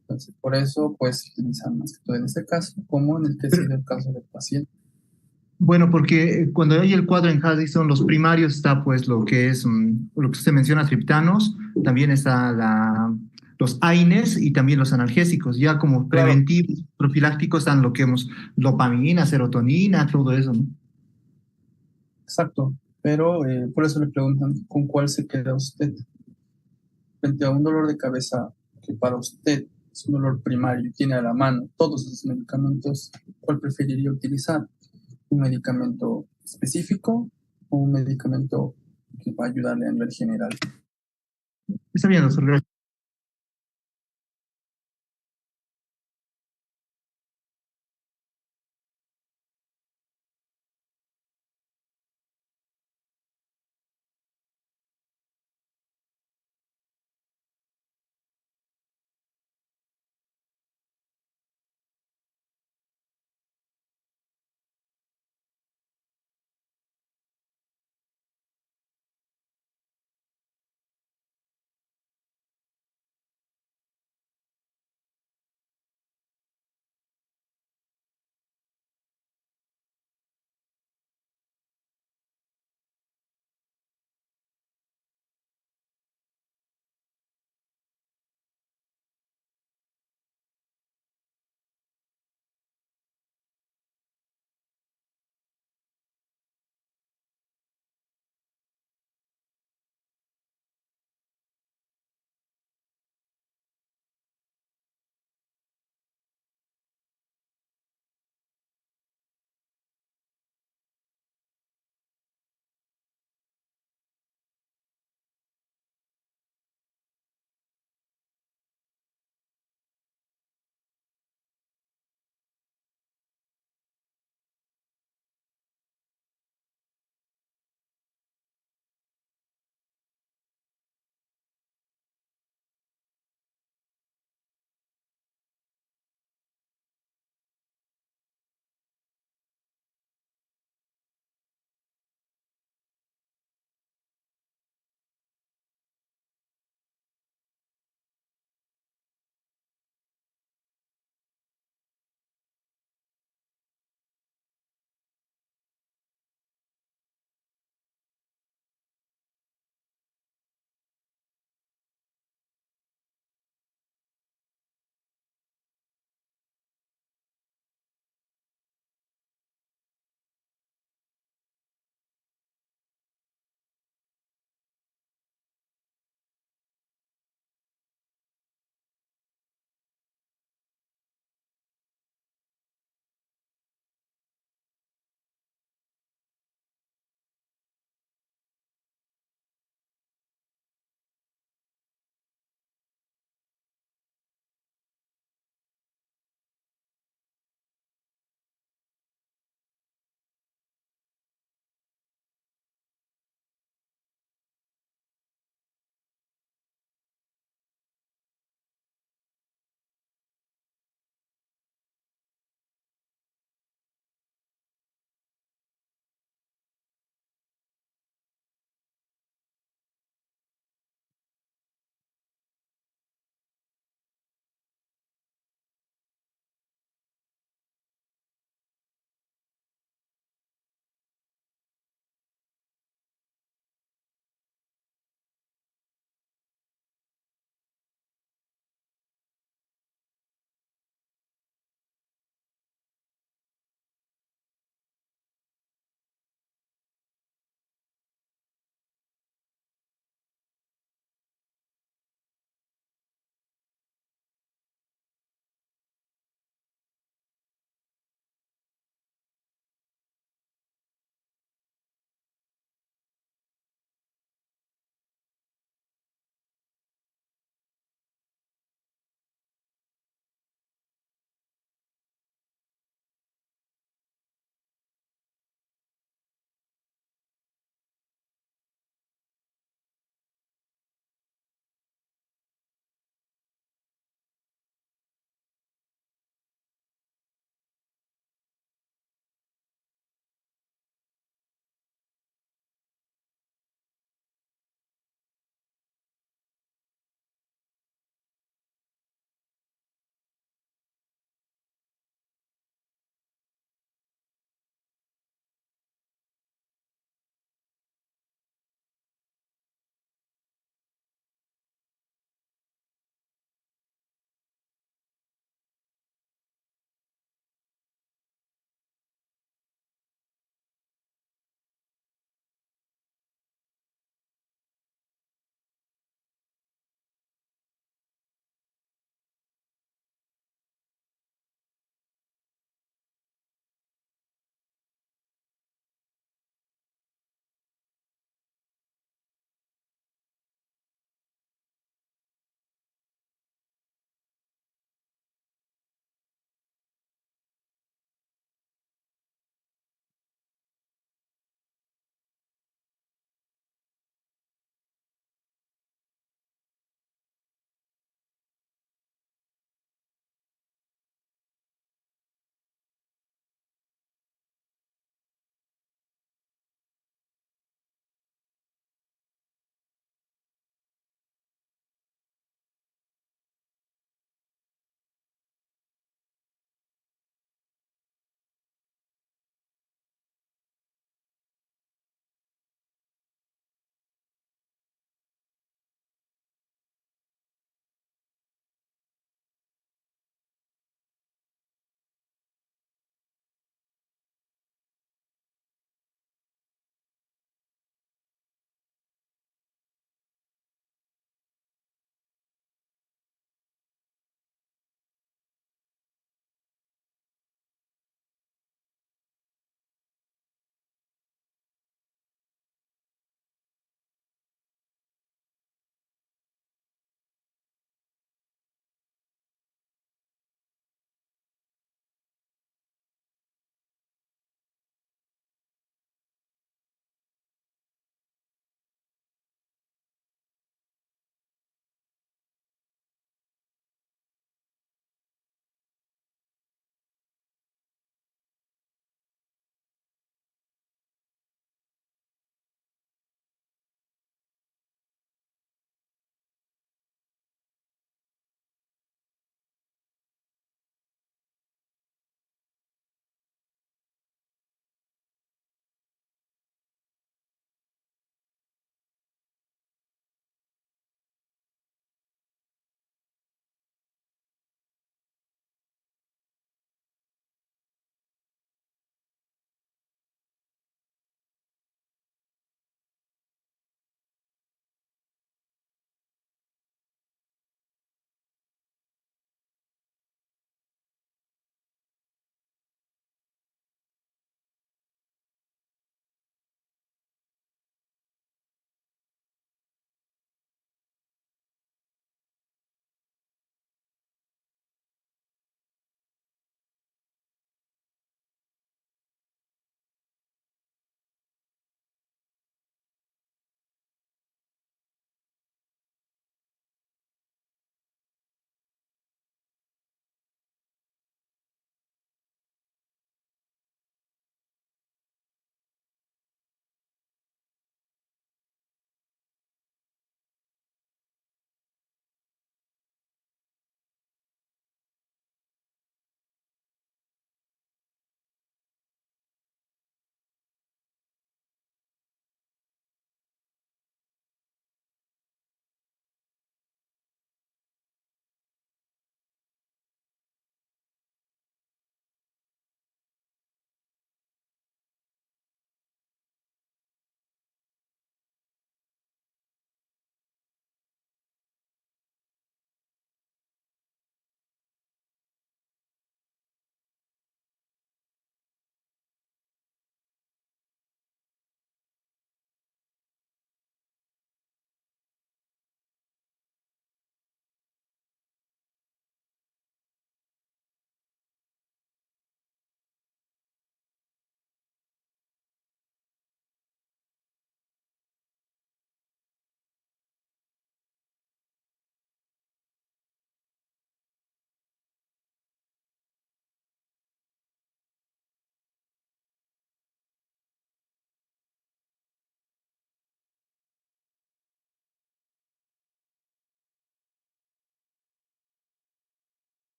Entonces, por eso, pues, se utilizan más que todo en este caso, como en el que ha sido el caso del paciente. Bueno, porque cuando hay el cuadro en Haddison, los primarios está pues lo que es, lo que usted menciona, triptanos, también está los AINES y también los analgésicos. Ya como Claro. preventivos, profilácticos están lo que hemos, dopamina, serotonina, todo eso, ¿no? Exacto, pero por eso le preguntan con cuál se queda usted frente a un dolor de cabeza que para usted es un dolor primario y tiene a la mano todos esos medicamentos. ¿Cuál preferiría utilizar? ¿Un medicamento específico o un medicamento que va a ayudarle a nivel general? Está bien, doctor. Gracias.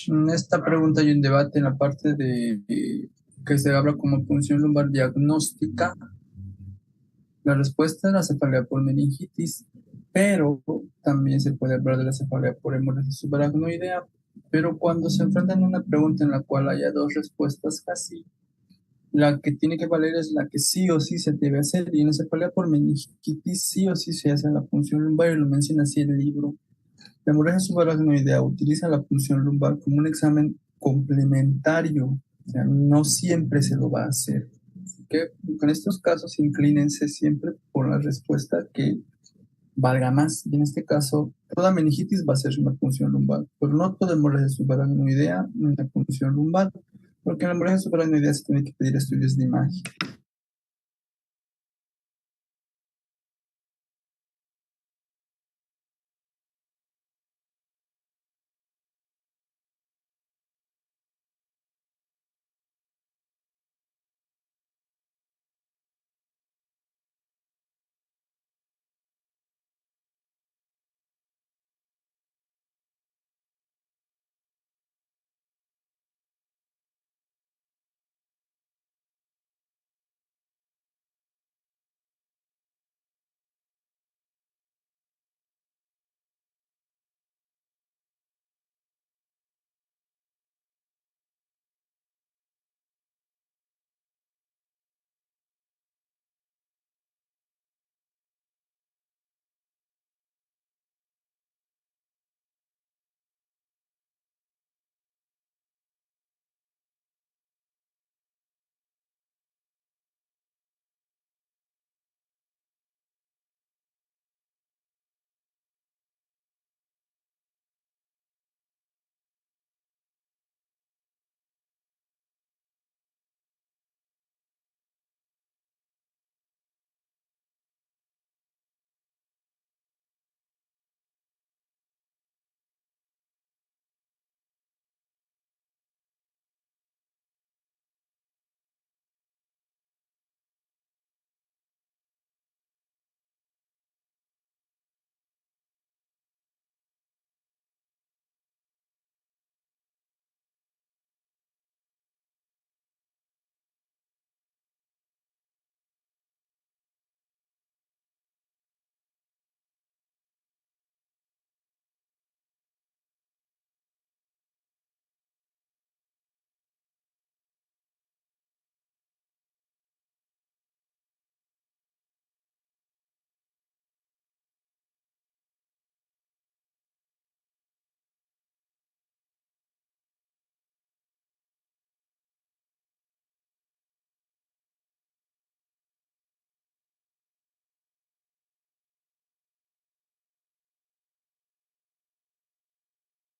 En esta pregunta hay un debate en la parte de que se habla como punción lumbar diagnóstica. La respuesta es la cefalea por meningitis, pero también se puede hablar de la cefalea por hemorragia subaracnoidea. Pero cuando se enfrentan a una pregunta en la cual haya dos respuestas casi, la que tiene que valer es la que sí o sí se debe hacer. Y en la cefalea por meningitis sí o sí se hace la punción lumbar y lo menciona así el libro. La hemorragia subaracnoidea utiliza la punción lumbar como un examen complementario, o sea, no siempre se lo va a hacer. Así que con estos casos inclínense siempre por la respuesta que valga más. Y en este caso, toda meningitis va a ser una punción lumbar, pero no toda hemorragia subaracnoidea una punción lumbar, porque en la hemorragia subaracnoidea se tiene que pedir estudios de imagen.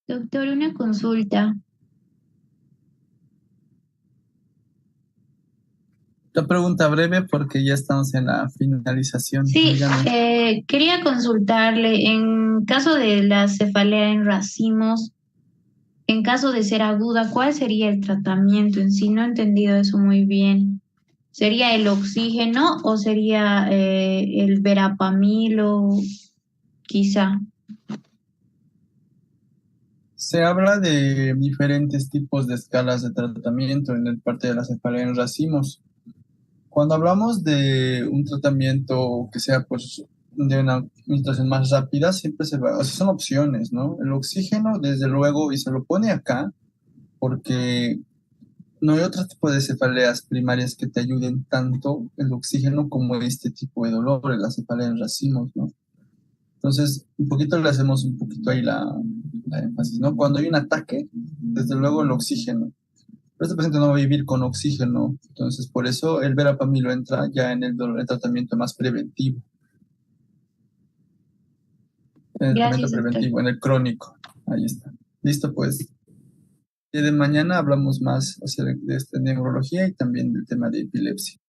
Doctor, una consulta. La pregunta breve porque ya estamos en la finalización. Sí, Dígame. quería consultarle, en caso de la cefalea en racimos, en caso de ser aguda, ¿cuál sería el tratamiento en sí? No he entendido eso muy bien. ¿Sería el oxígeno o sería el verapamilo, quizá? Se habla de diferentes tipos de escalas de tratamiento en el parte de la cefalea en racimos. Cuando hablamos de un tratamiento que sea pues de una administración más rápida, siempre se va, o sea, son opciones, ¿no? El oxígeno, desde luego, y se lo pone acá porque no hay otro tipo de cefaleas primarias que te ayuden tanto el oxígeno como este tipo de dolor, la cefalea en racimos, ¿no? Entonces, un poquito le hacemos un poquito ahí la énfasis, ¿no? Cuando hay un ataque, desde luego el oxígeno. Pero este paciente no va a vivir con oxígeno, entonces por eso el verapamilo entra ya en el tratamiento más preventivo, en el tratamiento Gracias, doctor. preventivo, en el crónico. Ahí está. Listo, pues. Y de mañana hablamos más acerca de esta neurología y también del tema de epilepsia.